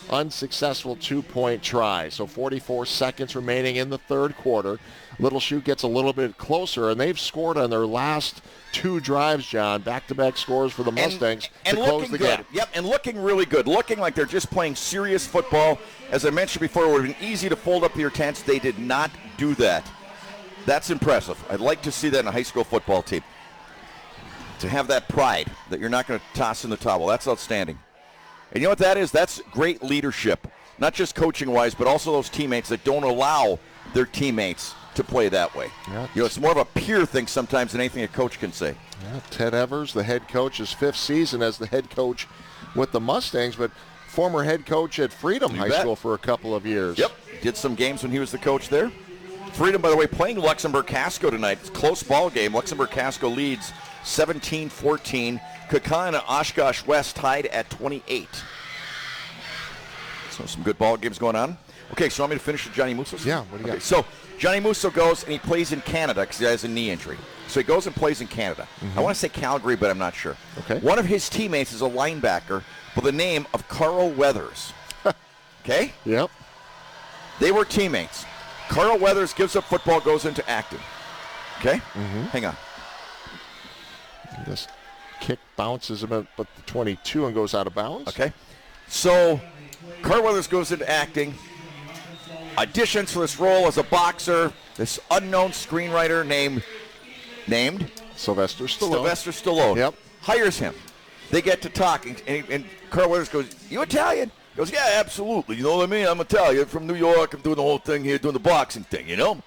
unsuccessful 2-point try. So 44 seconds remaining in the third quarter. Little Chute gets a little bit closer, and they've scored on their last 2 drives, John. Back-to-back scores for the Mustangs to close the gap. Yep, and looking really good. Looking like they're just playing serious football. As I mentioned before, it would have been easy to fold up your tents. They did not do that. That's impressive. I'd like to see that in a high school football team. To have that pride that you're not going to toss in the towel. That's outstanding. And you know what that is? That's great leadership. Not just coaching-wise, but also those teammates that don't allow their teammates to play that way. Yeah. It's more of a peer thing sometimes than anything a coach can say. Yeah, Ted Evers, the head coach, his 5th season as the head coach with the Mustangs, but former head coach at Freedom High School for a couple of years. Yep, did some games when he was the coach there. Freedom, by the way, playing Luxembourg-Casco tonight. It's a close ball game. Luxembourg-Casco leads 17-14. Kakan and Oshkosh West tied at 28. So some good ball games going on. Okay, so you want me to finish with Johnny Musso? Yeah, what do you got? So Johnny Musso goes and he plays in Canada because he has a knee injury. So he goes and plays in Canada. I want to say Calgary, but I'm not sure. Okay. One of his teammates is a linebacker by the name of Carl Weathers. Okay? Yep. They were teammates. Carl Weathers gives up football, goes into Acton. Okay? Hang on. This kick bounces about the 22 and goes out of bounds. Okay. So Carl Weathers goes into acting, auditions for this role as a boxer. This unknown screenwriter named Sylvester Stallone. Sylvester Stallone. Yep. Hires him. They get to talking, and Carl Weathers goes, "You Italian?" He goes, "Yeah, absolutely. You know what I mean? I'm Italian, from New York. I'm doing the whole thing here, doing the boxing thing, you know?"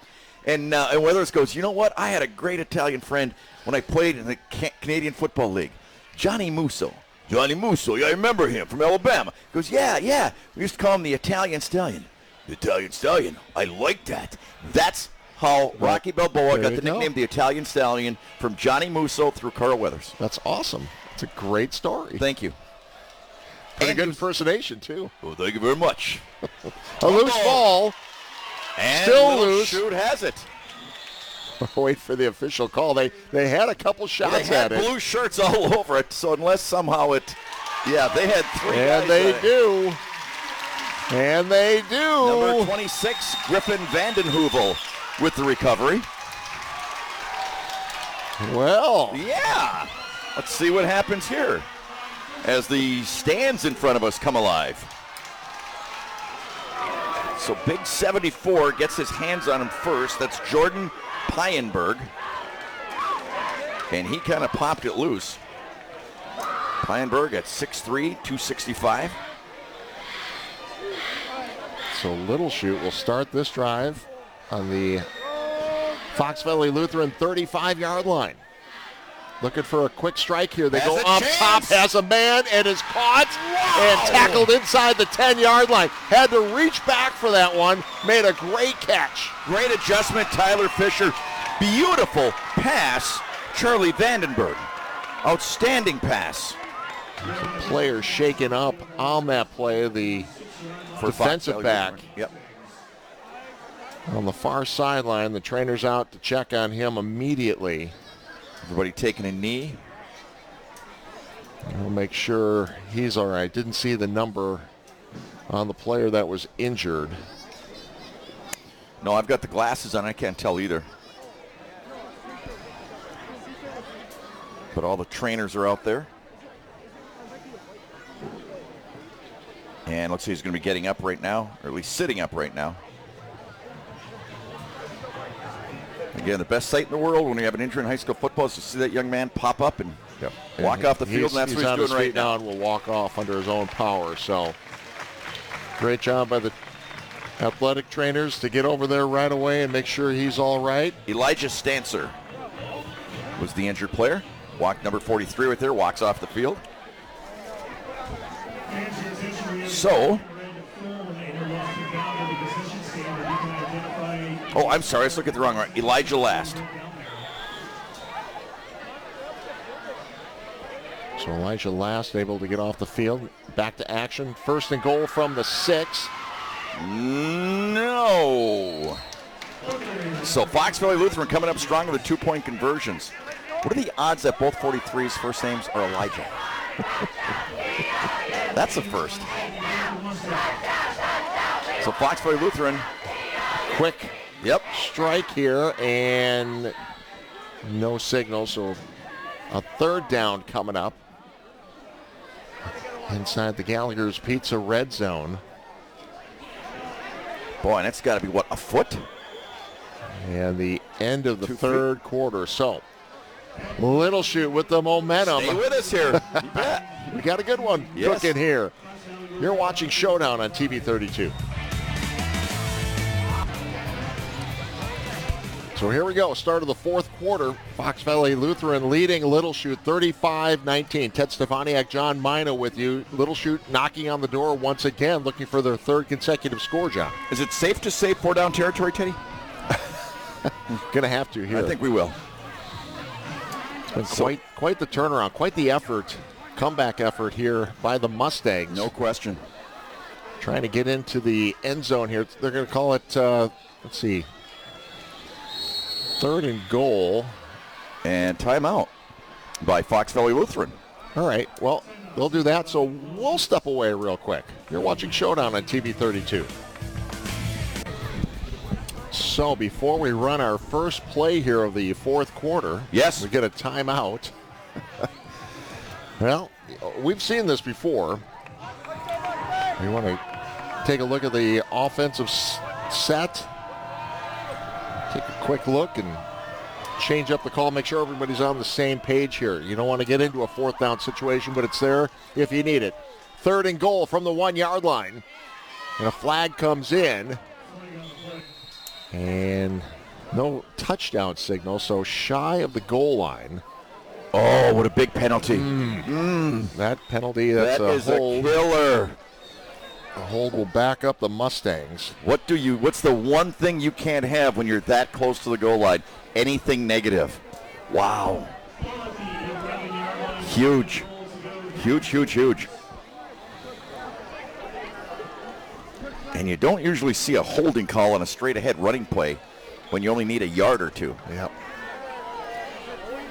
And Weathers goes, "You know what? I had a great Italian friend when I played in the Canadian Football League, Johnny Musso." Johnny Musso, yeah, I remember him from Alabama. He goes, yeah. We used to call him the Italian Stallion. The Italian Stallion. I like that. That's how Rocky Balboa got the nickname the Italian Stallion, from Johnny Musso through Carl Weathers. That's awesome. It's a great story. Thank you. And a good impersonation, too. Well, thank you very much. A loose ball. And Still Little loose. Chute has it. Wait for the official call. They had a couple shots They had at it. blue shirts all over it, so unless somehow they had 3 guys. And they do. And they do. Number 26, Griffin Vandenheuvel with the recovery. Well. Yeah. Let's see what happens here as the stands in front of us come alive. So Big 74 gets his hands on him first. That's Jordan Pyenberg. And he kind of popped it loose. Pyenberg at 6'3", 265. So Little Chute will start this drive on the Fox Valley Lutheran 35-yard line. Looking for a quick strike here. They Has go a up chance. top, has a man, and is caught and tackled inside the 10-yard line. Had to reach back for that one. Made a great catch. Great adjustment, Tyler Fisher. Beautiful pass, Charlie Vandenberg. Outstanding pass. Player shaken up on that play. The defensive back. Yep. On the far sideline, the trainer's out to check on him immediately. Everybody taking a knee. We'll make sure he's all right. Didn't see the number on the player that was injured. No, I've got the glasses on. I can't tell either. But all the trainers are out there. And let's see, he's going to be getting up right now, or at least sitting up right now. Again, the best sight in the world when you have an injury in high school football is to see that young man pop up and walk off the field, and that's what he's doing right now. And will walk off under his own power. So great job by the athletic trainers to get over there right away and make sure he's all right. Elijah Stancer was the injured player. Walk number 43 right there, walks off the field. So, oh, I'm sorry, let's look at the wrong one. Elijah Last. So Elijah Last able to get off the field. Back to action. First and goal from the 6. No. So Fox Valley Lutheran coming up strong with the 2-point conversions. What are the odds that both 43's first names are Elijah? That's a first. So Fox Valley Lutheran, quick strike here, and no signal. So a third down coming up inside the Gallagher's Pizza red zone. Boy, and that's got to be, what, a foot? And the end of the third quarter. So Little Chute with the momentum. Stay with us here. You bet. We got a good one cooking here. You're watching Showdown on TV 32. So here we go, start of the fourth quarter. Fox Valley Lutheran leading Little Chute 35-19. Ted Stefaniak, John Mina with you. Little Chute knocking on the door once again, looking for their third consecutive score, John. Is it safe to say 4-down territory, Teddy? Gonna have to here. I think we will. It's been quite the turnaround, quite the effort, comeback effort here by the Mustangs. No question. Trying to get into the end zone here. They're going to call it, let's see, third and goal. And timeout by Fox Valley Lutheran. All right, well, they'll do that, so we'll step away real quick. You're watching Showdown on TV 32. So before we run our first play here of the fourth quarter, yes, we get a timeout. Well, we've seen this before. You want to take a look at the offensive set, take a quick look and change up the call, make sure everybody's on the same page here. You don't want to get into a fourth down situation, but it's there if you need it. Third and goal from the 1-yard line. And a flag comes in. And no touchdown signal, so shy of the goal line. Oh, what a big penalty. That penalty, that's a killer. The hold will back up the Mustangs. What's the one thing you can't have when you're that close to the goal line? Anything negative. Wow. Huge. Huge. And you don't usually see a holding call on a straight-ahead running play when you only need a yard or two. Yep.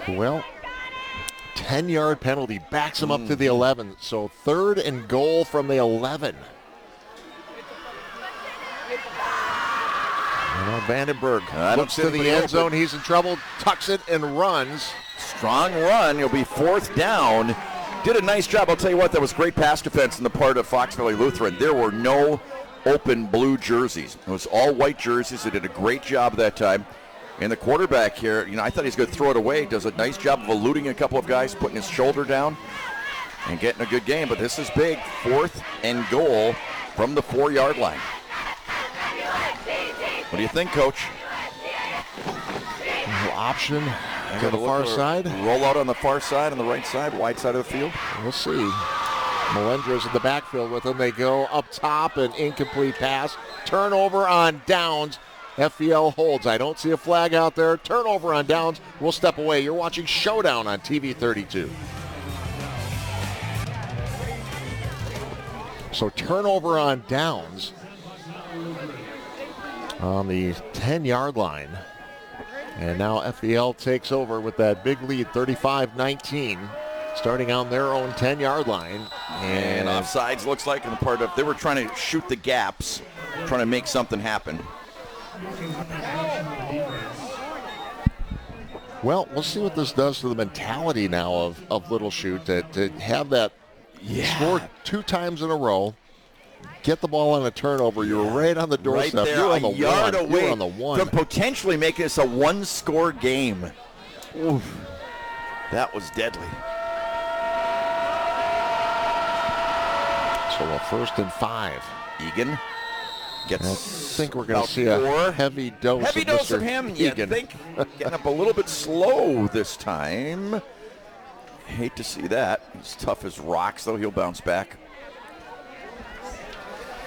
Well, 10-yard penalty backs him up to the 11. So third and goal from the 11. Vandenberg looks to the end zone. He's in trouble, tucks it and runs. Strong run. He'll be fourth down. Did a nice job. I'll tell you what, that was great pass defense on the part of Fox Valley Lutheran. There were no open blue jerseys. It was all white jerseys. They did a great job that time. And the quarterback here, I thought he was going to throw it away. Does a nice job of eluding a couple of guys, putting his shoulder down and getting a good game. But this is big. Fourth and goal from the 4-yard line. What do you think, Coach? Option to the far side. Roll out on the far side, on the right side, wide side of the field. We'll see. Melendra's in the backfield with them. They go up top, an incomplete pass. Turnover on downs. FVL holds. I don't see a flag out there. Turnover on downs. We'll step away. You're watching Showdown on TV 32. So turnover on downs on the 10-yard line. And now FVL takes over with that big lead, 35-19. Starting on their own 10-yard line. And offsides looks like in the part of, they were trying to shoot the gaps, trying to make something happen. Well, we'll see what this does to the mentality now of Little Chute to have that score 2 times in a row, get the ball on a turnover. You were right on the doorstep. Right there, You're on the yard one. away You're on the one. from potentially making this a 1-score game. Oof. That was deadly. So a 1st and 5. Egan gets. I think we're going to see a heavy dose of him. You Egan. think getting up a little bit slow this time. Hate to see that. He's tough as rocks, though. He'll bounce back.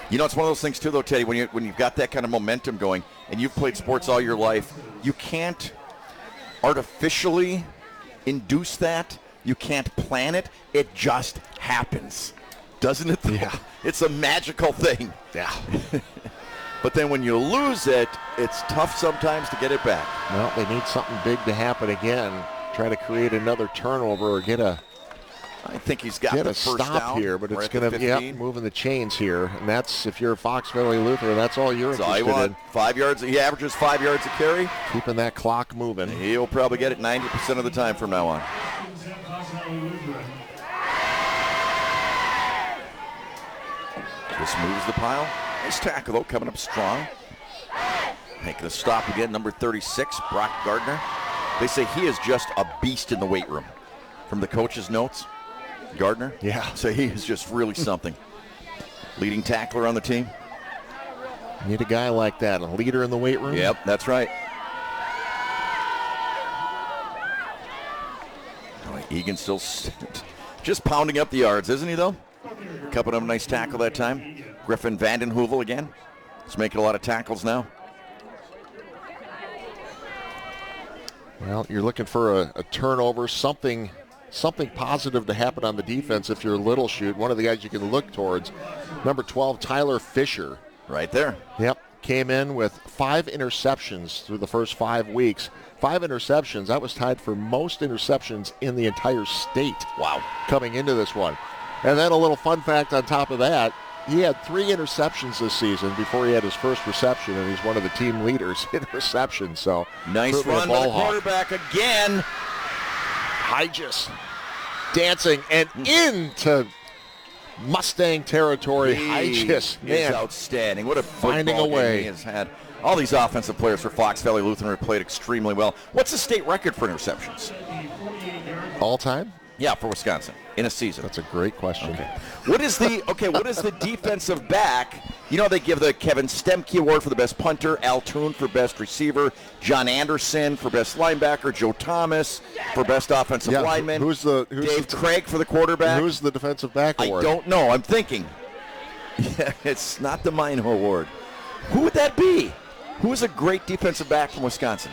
You know, it's one of those things too, though, Teddy. When you've got that kind of momentum going, and you've played sports all your life, you can't artificially induce that. You can't plan it. It just happens, doesn't it? Though? Yeah. It's a magical thing. Yeah. But then when you lose it, it's tough sometimes to get it back. Well, they need something big to happen again. Try to create another turnover or get a first stop down here, but right it's at going the to 15. Moving the chains here, and that's if you're Fox Valley Lutheran, that's all you're So I interested want in. 5 yards. He averages 5 yards a carry. Keeping that clock moving. He'll probably get it 90% of the time from now on. Just moves the pile. Nice tackle, though, coming up strong. Making a stop again, number 36, Brock Gardner. They say he is just a beast in the weight room. From the coach's notes, Gardner. Yeah. So he is just really something. Leading tackler on the team. Need a guy like that, a leader in the weight room. Yep, that's right. Oh, Egan still just pounding up the yards, isn't he, though? Cupping up a nice tackle that time. Griffin Vandenhoevel again. He's making a lot of tackles now. Well, you're looking for a turnover, something positive to happen on the defense if you're Little Chute. One of the guys you can look towards, number 12, Tyler Fisher. Right there. Yep, came in with 5 interceptions through the first 5 weeks. 5 interceptions, that was tied for most interceptions in the entire state. Wow. Coming into this one. And then a little fun fact on top of that, he had 3 interceptions this season before he had his first reception, and he's one of the team leaders in receptions. So nice run by the quarterback again. Hygis dancing and into Mustang territory. Hygis, man, outstanding. What a finding a game way he has had. All these offensive players for Fox Valley Lutheran have played extremely well. What's the state record for interceptions? All time? Yeah, for Wisconsin in a season. That's a great question. Okay. What is the defensive back? You know, they give the Kevin Stemke Award for the best punter, Al Toon for best receiver, John Anderson for best linebacker, Joe Thomas for best offensive lineman. Who's Dave Craig for the quarterback. Who's the defensive back award? I don't know. I'm thinking. Yeah, it's not the Mine Award. Who would that be? Who is a great defensive back from Wisconsin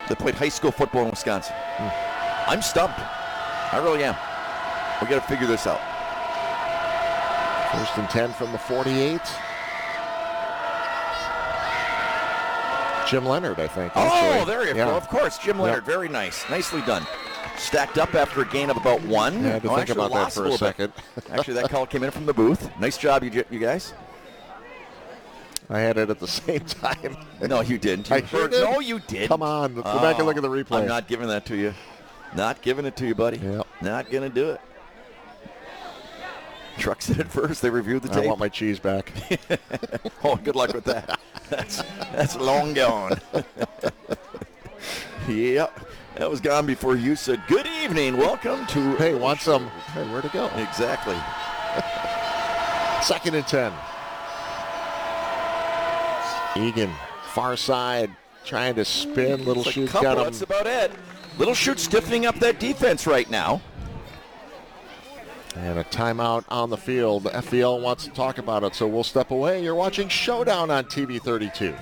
that played high school football in Wisconsin? I'm stumped. I really am. We got to figure this out. 1st and 10 from the 48. Jim Leonard, I think. Oh, there you go. Of course, Jim Leonard. Very nice. Nicely done. Stacked up after a gain of about 1. I had to think about that for a second. Actually, that call came in from the booth. Nice job, you guys. I had it at the same time. No, you didn't. No, you didn't. Come on. Go back and look at the replay. I'm not giving that to you. Not giving it to you, buddy. Yep. Not going to do it. Truck said it first. They reviewed the tape. I want my cheese back. Oh, good luck with that. That's long gone. Yep. That was gone before you said, good evening. Welcome to... Hey, want some... Hey, where to go? Exactly. 2nd and 10. Egan, far side, trying to spin. Little Chute got him. That's about it. Little Chute stiffening up that defense right now. And a timeout on the field. The FVL wants to talk about it, so we'll step away. You're watching Showdown on TV 32.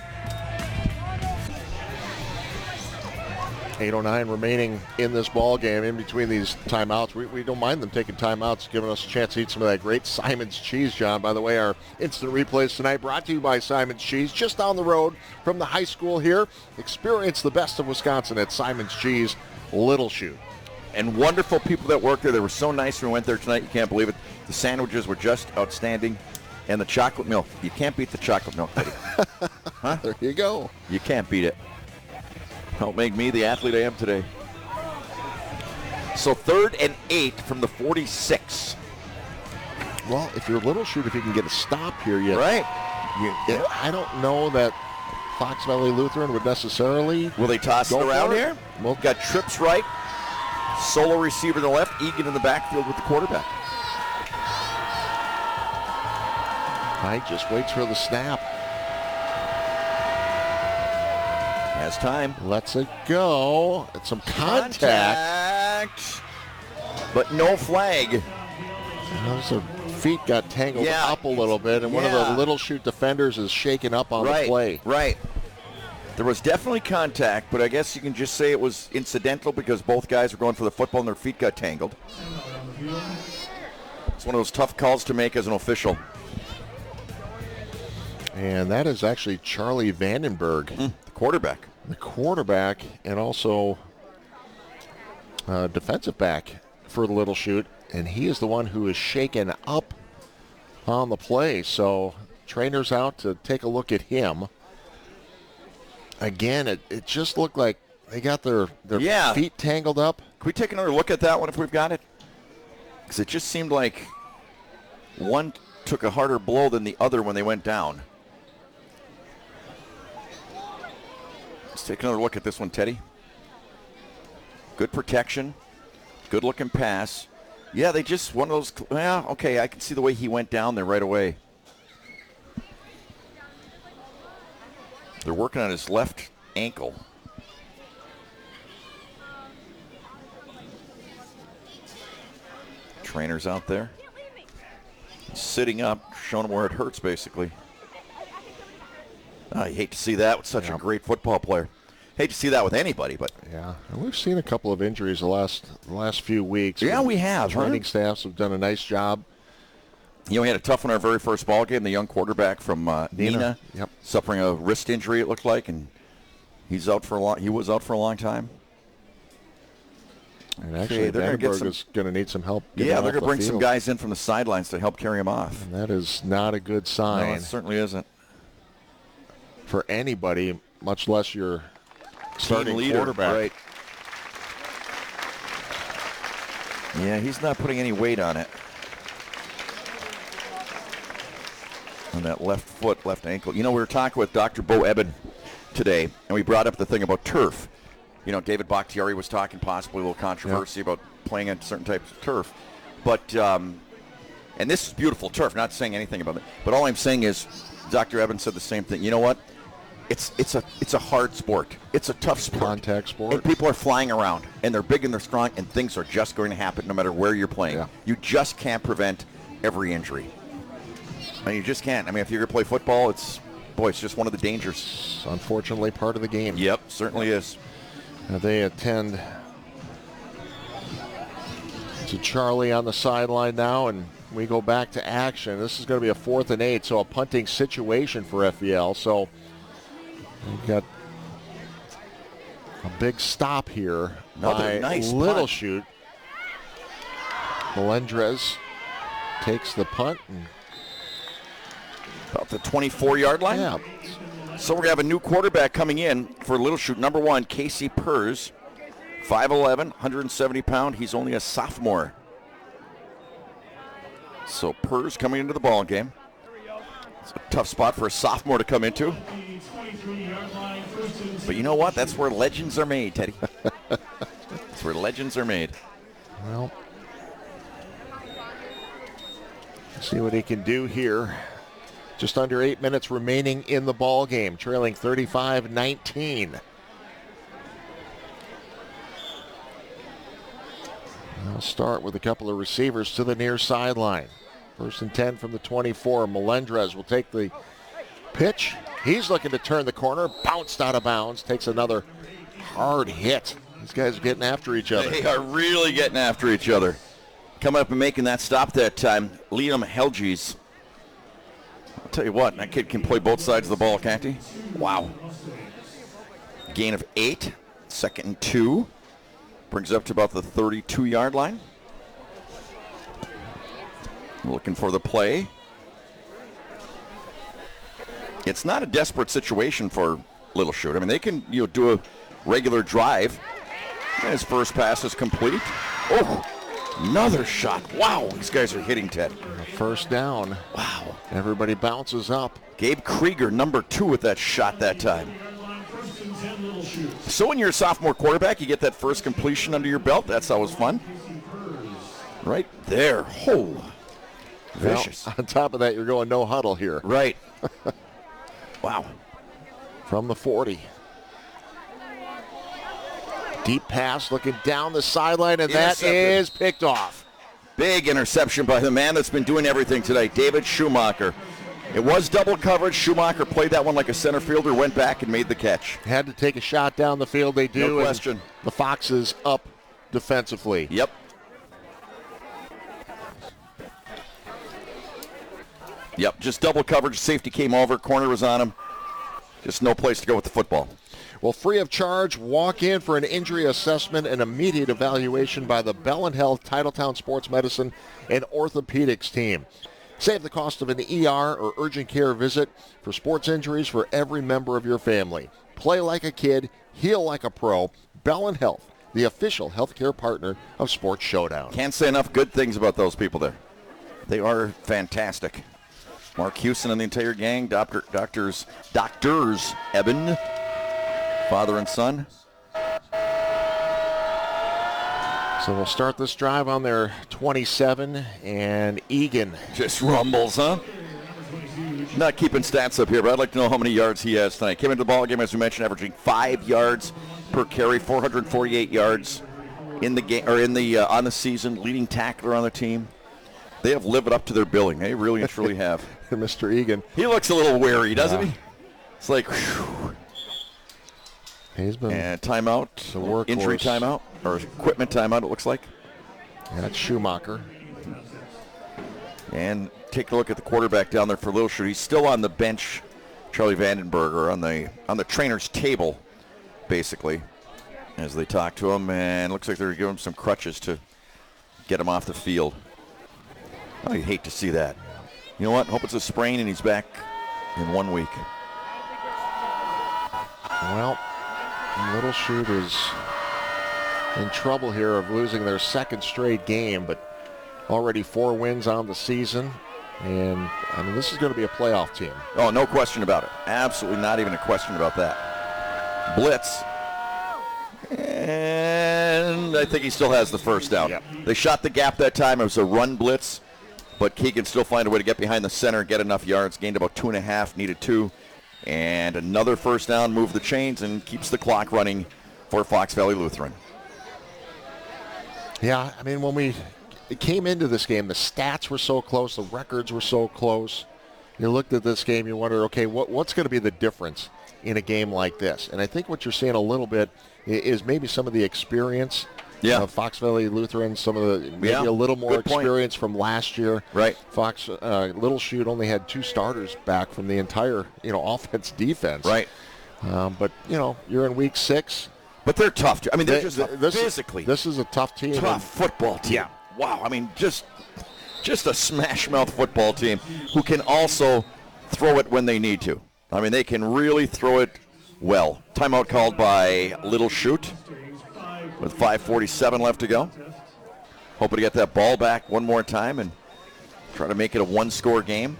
8:09 remaining in this ball game. In between these timeouts, we don't mind them taking timeouts, giving us a chance to eat some of that great Simon's cheese, John. By the way, our instant replays tonight brought to you by Simon's Cheese, just down the road from the high school here. Experience the best of Wisconsin at Simon's Cheese, Little Chute. And wonderful people that work there. They were so nice when we went there tonight. You can't believe it. The sandwiches were just outstanding. And the chocolate milk. You can't beat the chocolate milk, buddy. Huh? There you go. You can't beat it. Help make me the athlete I am today. So 3rd and 8 from the 46. Well, if you're Little Chute, if you can get a stop here, Right. I don't know that Fox Valley Lutheran would necessarily. Will they toss it go around for it? here? Well, Got Trips right. Solo receiver to the left. Egan in the backfield with the quarterback. Knight just waits for the snap. Has time. Lets it go. It's some contact. But no flag. Those feet got tangled up a little bit, and one of the Little Chute defenders is shaken up on the play. Right. There was definitely contact, but I guess you can just say it was incidental because both guys were going for the football and their feet got tangled. It's one of those tough calls to make as an official. And that is actually Charlie Vandenberg, the quarterback. The quarterback, and also defensive back for the Little Chute. And he is the one who is shaken up on the play. So trainer's out to take a look at him. Again, it just looked like they got their feet tangled up. Can we take another look at that one if we've got it? Because it just seemed like one took a harder blow than the other when they went down. Let's take another look at this one, Teddy. Good protection. Good looking pass. Yeah, they just, one of those, well, okay, I can see the way he went down there right away. They're working on his left ankle. Trainer's out there. Sitting up, showing him where it hurts, basically. I hate to see that with such a great football player. Hate to see that with anybody, but yeah, and we've seen a couple of injuries the last few weeks. Yeah, we have. Training staffs have done a nice job. You know, we had a tough one our very first ball game. The young quarterback from Neenah, Yep. suffering a wrist injury, it looked like, and he's out for a long. He was out for a long time. And actually, Vandenberg is going to need some help. Yeah, they're going to bring some guys in from the sidelines to help carry him off. And that is not a good sign. No, it certainly isn't. For anybody, much less your starting leader, quarterback. Right. Yeah, he's not putting any weight on it. On that left foot, left ankle. You know, we were talking with Dr. Bo Eben today, and we brought up the thing about turf. You know, David Bakhtiari was talking possibly a little controversy about playing on certain types of turf. But, and this is beautiful turf, not saying anything about it. But all I'm saying is Dr. Eben said the same thing. You know what? It's a hard sport. It's a tough sport. Contact sport. And people are flying around, and they're big and they're strong, and things are just going to happen no matter where you're playing. Yeah. You just can't prevent every injury. I mean, you just can't. I mean, if you're going to play football, it's just one of the dangers. It's unfortunately part of the game. Yep, certainly is. They attend to Charlie on the sideline now, and we go back to action. This is going to be a 4th and 8, so a punting situation for FVL. So we've got a big stop here by nice Little punt. Chute. Melendrez takes the punt. And about the 24-yard line? Yeah. So we're going to have a new quarterback coming in for Little Chute. Number 1, Casey Purz, 5'11", 170 pound. He's only a sophomore. So Purz coming into the ball game. It's a tough spot for a sophomore to come into. But you know what? That's where legends are made, Teddy. That's where legends are made. Well, see what he can do here. Just under 8 minutes remaining in the ball game, trailing 35-19. I'll start with a couple of receivers to the near sideline. 1st and 10 from the 24. Melendrez will take the pitch. He's looking to turn the corner, bounced out of bounds, takes another hard hit. These guys are getting after each other. They are really getting after each other. Coming up and making that stop that time, Liam Helges. I'll tell you what, that kid can play both sides of the ball, can't he? Wow. Gain of 8, 2nd and 2. Brings it up to about the 32-yard line. Looking for the play. It's not a desperate situation for Little Chute. I mean, they can do regular drive. And his first pass is complete. Oh, another shot. Wow, these guys are hitting, Ted. First down. Wow. Everybody bounces up. Gabe Krieger, number 2 with that shot that time. So when you're a sophomore quarterback, you get that first completion under your belt. That's always fun. Right there. Oh, vicious. Well, on top of that, you're going no huddle here. Right. Wow. From the 40. Deep pass looking down the sideline, and that is picked off. Big interception by the man that's been doing everything today, David Schumacher. It was double coverage. Schumacher played that one like a center fielder, went back and made the catch. Had to take a shot down the field. They do. No question. The Foxes up defensively. Yep. Yep, just double coverage. Safety came over. Corner was on him. Just no place to go with the football. Well, free of charge, walk in for an injury assessment and immediate evaluation by the Bell & Health Titletown Sports Medicine and Orthopedics team. Save the cost of an ER or urgent care visit for sports injuries for every member of your family. Play like a kid, heal like a pro. Bell & Health, the official healthcare partner of Sports Showdown. Can't say enough good things about those people there. They are fantastic. Mark Houston and the entire gang, doctors Eben, father and son. So we'll start this drive on their 27, and Egan just rumbles, huh? Not keeping stats up here, but I'd like to know how many yards he has tonight. Came into the ball game, as we mentioned, averaging 5 yards per carry, 448 yards in the game or on the season, leading tackler on the team. They have lived up to their billing. They really and truly have. Mr. Egan. He looks a little wary, doesn't he? It's like, whew. He's been and timeout, injury timeout, or equipment timeout, it looks like. And that's Schumacher. And take a look at the quarterback down there for Little Chute. He's still on the bench, Charlie Vandenberger, on the trainer's table, basically, as they talk to him. And it looks like they're giving him some crutches to get him off the field. Oh, you hate to see that. You know what? Hope it's a sprain and he's back in 1 week. Well, Little Chute is in trouble here of losing their second straight game, but already 4 wins on the season. And, I mean, this is going to be a playoff team. Oh, no question about it. Absolutely not even a question about that. Blitz. And I think he still has the first down. Yep. They shot the gap that time. It was a run blitz, but Keegan still find a way to get behind the center and get enough yards. Gained about 2.5, needed 2. And another first down, move the chains, and keeps the clock running for Fox Valley Lutheran. Yeah, I mean, when we came into this game, the stats were so close, the records were so close. You looked at this game, you wonder, okay, what's going to be the difference in a game like this? And I think what you're seeing a little bit is maybe some of the experience of Fox Valley Lutheran, some of the maybe a little more experience from last year. Right. Little Chute only had 2 starters back from the entire offense defense. Right. But you're in week 6. But they're tough. I mean, they're just physically. This is a tough team. Tough football team. Yeah. Wow. I mean, just a smash-mouth football team who can also throw it when they need to. I mean, they can really throw it well. Timeout called by Little Chute with 5:47 left to go. Hoping to get that ball back one more time and try to make it a 1-score game.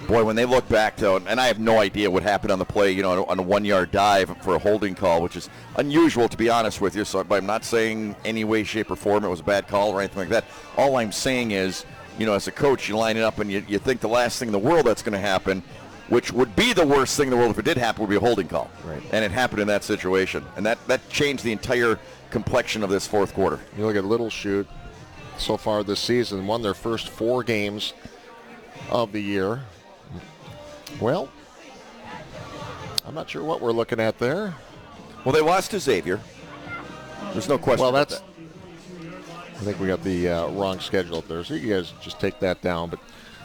Boy, when they look back, though, and I have no idea what happened on the play, on a 1-yard dive for a holding call, which is unusual, to be honest with you. So I'm not saying any way, shape, or form it was a bad call or anything like that. All I'm saying is, as a coach, you line it up and you think the last thing in the world that's going to happen, which would be the worst thing in the world if it did happen, would be a holding call. Right. And it happened in that situation. And that changed the entire complexion of this fourth quarter. You look at Little Chute so far this season, won their first 4 games of the year. Well, I'm not sure what we're looking at there. Well, they lost to Xavier. There's no question about that. I think we got the wrong schedule up there, so you guys just take that down. But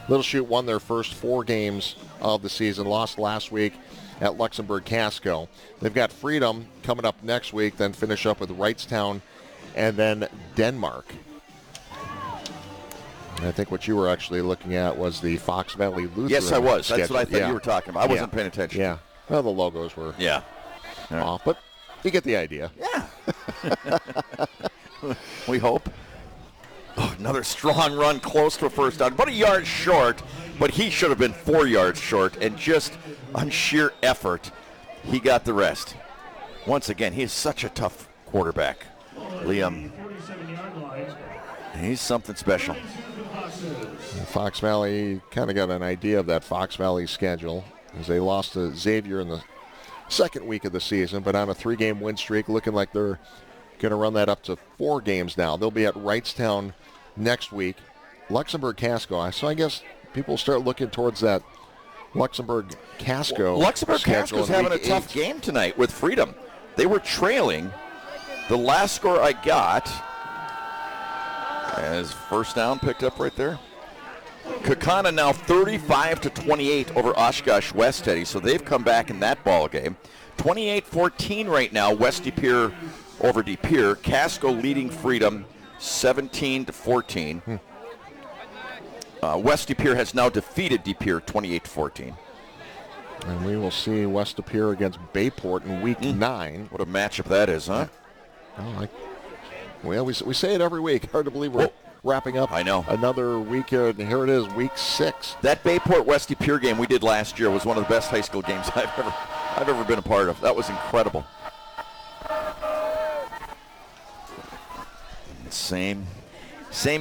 Little Chute won their first 4 games of the season, lost last week at Luxembourg Casco. They've got Freedom coming up next week, then finish up with Wrightstown and then Denmark. And I think what you were actually looking at was the Fox Valley Lutheran. Yes, I was. Schedule. That's what I thought you were talking about. I wasn't paying attention. Yeah. Well, the logos were off, but You get the idea. Yeah. We hope. Oh, another strong run close to a first down. About a yard short, but he should have been 4 yards short, and just on sheer effort, he got the rest. Once again, he is such a tough quarterback. Liam, he's something special. Fox Valley kind of got an idea of that Fox Valley schedule as they lost to Xavier in the second week of the season, but on a 3-game win streak, looking like they're going to run that up to 4 games now. They'll be at Wrightstown next week. Luxembourg-Casco. So I guess people start looking towards that Luxembourg-Casco. Luxembourg-Casco's having a tough game tonight with Freedom. They were trailing. The last score I got, as first down picked up right there. Kakana now 35-28 over Oshkosh West, Teddy. So they've come back in that ball game. 28-14 right now, West De Pere over De Pere. Casco leading Freedom 17-14. West De Pere has now defeated De Pere 28-14. And we will see West De Pere against Bayport in week 9. What a matchup that is, huh? Well, we say it every week. Hard to believe we're wrapping up another week, and here it is, week 6. That Bayport West De Pere game we did last year was one of the best high school games I've ever been a part of. That was incredible. Same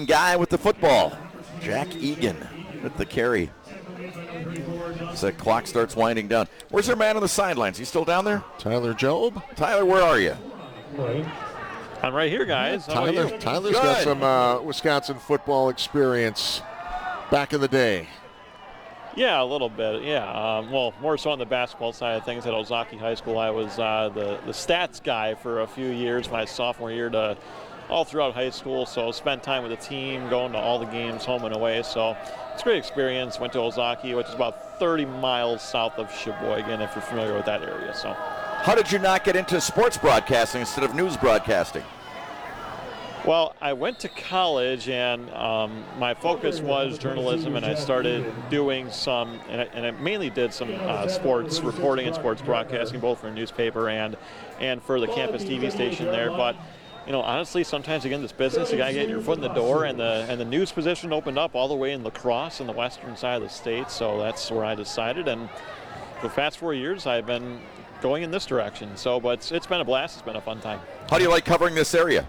guy with the football. Jack Egan with the carry. As the clock starts winding down. Where's their man on the sidelines? He's still down there? Tyler Job. Tyler, where are you? I'm right here, guys. Tyler's got some Wisconsin football experience back in the day. Yeah, a little bit, yeah. Well, more so on the basketball side of things at Ozaki High School. I was the stats guy for a few years, my sophomore year to all throughout high school, so spent time with the team, going to all the games home and away. So it's a great experience. Went to Ozaki, which is about 30 miles south of Sheboygan, if you're familiar with that area. So, how did you not get into sports broadcasting instead of news broadcasting? Well, I went to college, and my focus was journalism, and I started doing some, and I mainly did some sports reporting and sports broadcasting, both for a newspaper and for the campus TV station there. But you know, honestly, sometimes again, this business, you gotta get your foot in the door, and the news position opened up all the way in La Crosse, in the western side of the state. So that's where I decided, and for the past 4 years, I've been going in this direction. So, but it's been a blast. It's been a fun time. How do you like covering this area?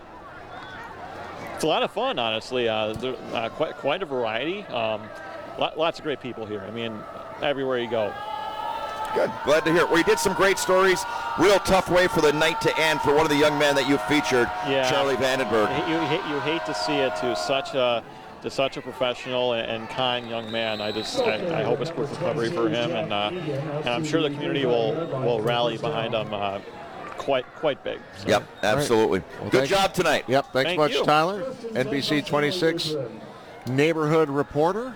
It's a lot of fun, honestly. Quite a variety. Lots of great people here. I mean, everywhere you go. Good. Glad to hear it. Well, you did some great stories. Real tough way for the night to end for one of the young men that you featured, Charlie Vandenberg. You hate to see it to such a professional and kind young man. I hope it's quick recovery for him, and I'm sure the community will rally behind him quite big. So. Yep, absolutely. Right. Well, good job tonight. Yep, thanks much, Tyler. NBC 26 neighborhood reporter.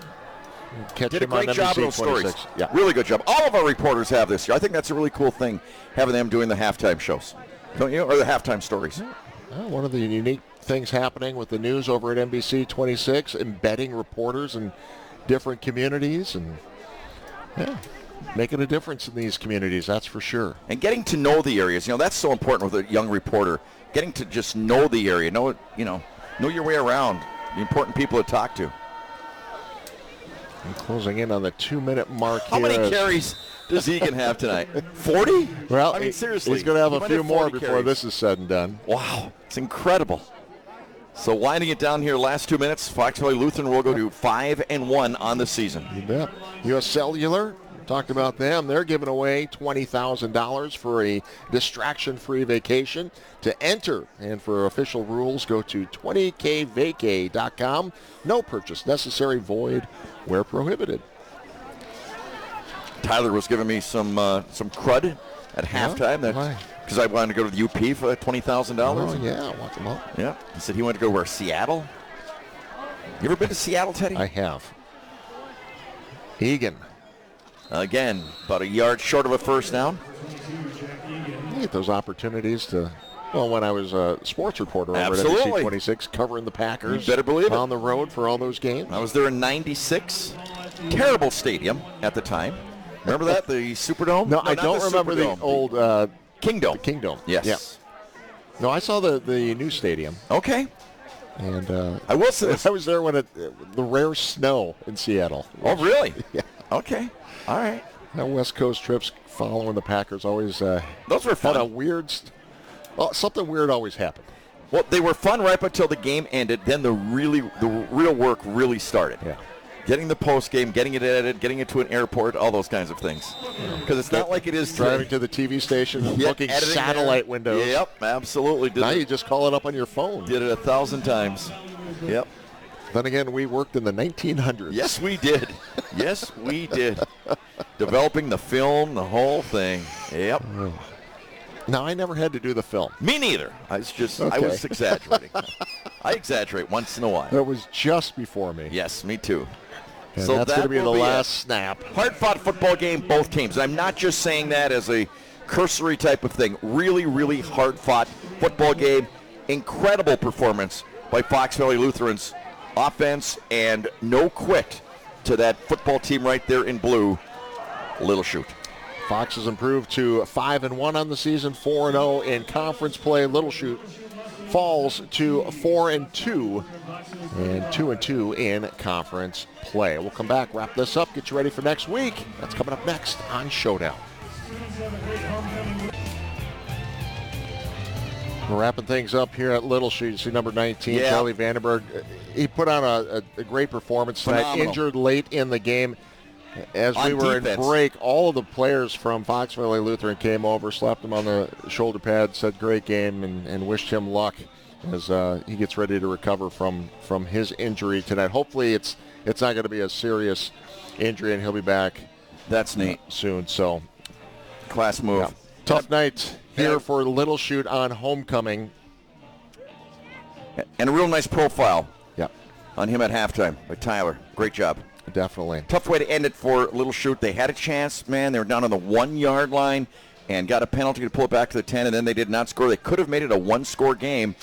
Catch Did a great job of those stories. Yeah. Really good job. All of our reporters have this year. I think that's a really cool thing, having them doing the halftime shows. Don't you? Or the halftime stories. One of the unique things happening with the news over at NBC 26, embedding reporters in different communities and making a difference in these communities, that's for sure. And getting to know the areas. You know, that's so important with a young reporter. Getting to just know the area, know your way around, the important people to talk to. And closing in on the 2-minute mark How here. How many carries does Egan have tonight? 40? Well, I mean, seriously. He's going to have a few more before carries. This is said and done. Wow, it's incredible. So winding it down here, last 2 minutes, Fox Valley Lutheran will go to 5-1 on the season. You bet. U.S. Cellular, talked about them. They're giving away $20,000 for a distraction-free vacation. To enter and for official rules, go to 20kvacay.com. No purchase necessary, void where prohibited. Tyler was giving me some crud at halftime because I wanted to go to the UP for $20,000. Oh, yeah, I want them all. Yeah, he said he wanted to go where? Seattle? You ever been to Seattle, Teddy? I have. Egan. Again, about a yard short of a first down. You get those opportunities to, well, when I was a sports reporter over at NBC 26, covering the Packers. You better believe it. On the road for all those games. I was there in '96. Terrible stadium at the time. Remember that, the Superdome? No, I don't remember the old Kingdome. The Kingdome. Yes. Yeah. No, I saw the new stadium. Okay. And I will say this. I was there when the rare snow in Seattle. Oh, really? Yeah. Okay. All right. That West Coast trips following the Packers always those were fun. Had a weird, something weird always happened. Well, they were fun right up until the game ended. Then the real work really started. Yeah. Getting the post game, getting it edited, getting it to an airport, all those kinds of things. Because it's not like it is driving to the TV station and looking satellite windows. Yep, absolutely. Now you just call it up on your phone. Did it 1,000 times. Yep. Then again, we worked in the 1900s. Yes, we did. Yes, we did. Developing the film, the whole thing. Yep. Now, I never had to do the film. Me neither. I was exaggerating. I exaggerate once in a while. That was just before me. Yes, me too. And so that's going to be the last snap. Hard-fought football game, both teams. I'm not just saying that as a cursory type of thing. Really, really hard-fought football game. Incredible performance by Fox Valley Lutheran's offense, and no quit to that football team right there in blue, Little Chute. Fox has improved to 5-1 on the season, 4-0 in conference play. Little Chute falls to 4-2 and 2-2 in conference play. We'll come back, wrap this up, get you ready for next week. That's coming up next on Showdown. We're wrapping things up here at Little Chute. You see number 19, Charlie Vandenberg. He put on a great performance tonight. Phenomenal. Injured late in the game. As we were defense. in break, all of the players from Fox Valley Lutheran came over, slapped him on the shoulder pad, said great game, and wished him luck as he gets ready to recover from his injury tonight. Hopefully it's not going to be a serious injury, and he'll be back. That's neat. Soon. So, class move. Yeah. Tough night here for Little Chute on homecoming. And a real nice profile Yep. on him at halftime by Tyler. Great job. Definitely. Tough way to end it for Little Chute. They had a chance, man. They were down on the 1-yard line and got a penalty to pull it back to the 10, and then they did not score. They could have made it a one-score game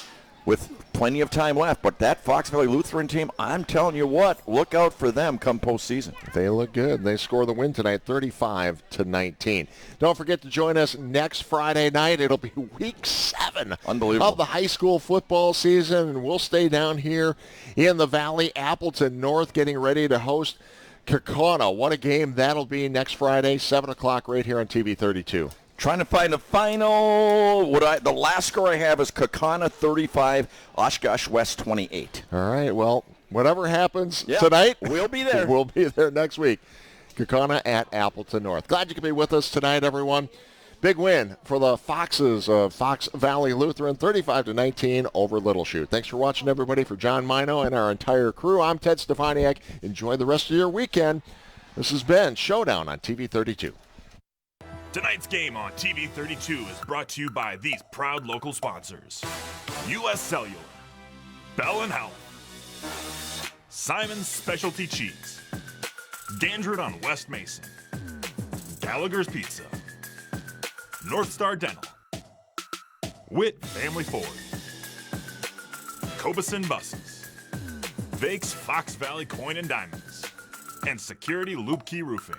with plenty of time left. But that Fox Valley Lutheran team, I'm telling you what, look out for them come postseason. They look good. They score the win tonight, 35-19. Don't forget to join us next Friday night. It'll be week 7 Unbelievable. of the high school football season, and we'll stay down here in the Valley, Appleton North, getting ready to host Kaukauna. What a game that'll be next Friday, 7 o'clock right here on TV 32. Trying to find the final. The last score I have is Kaukauna 35, Oshkosh West 28. All right, well, whatever happens tonight, we'll be there. We'll be there next week. Kaukauna at Appleton North. Glad you could be with us tonight, everyone. Big win for the Foxes of Fox Valley Lutheran, 35-19 over Little Chute. Thanks for watching, everybody. For John Mino and our entire crew, I'm Ted Stefaniak. Enjoy the rest of your weekend. This has been Showdown on TV 32. Tonight's game on TV 32 is brought to you by these proud local sponsors: U.S. Cellular, Bell & Howell, Simon's Specialty Cheese, Gandred on West Mason, Gallagher's Pizza, North Star Dental, Witt Family Ford, Cobeson Buses, Vake's Fox Valley Coin and Diamonds, and Security Loop Key Roofing.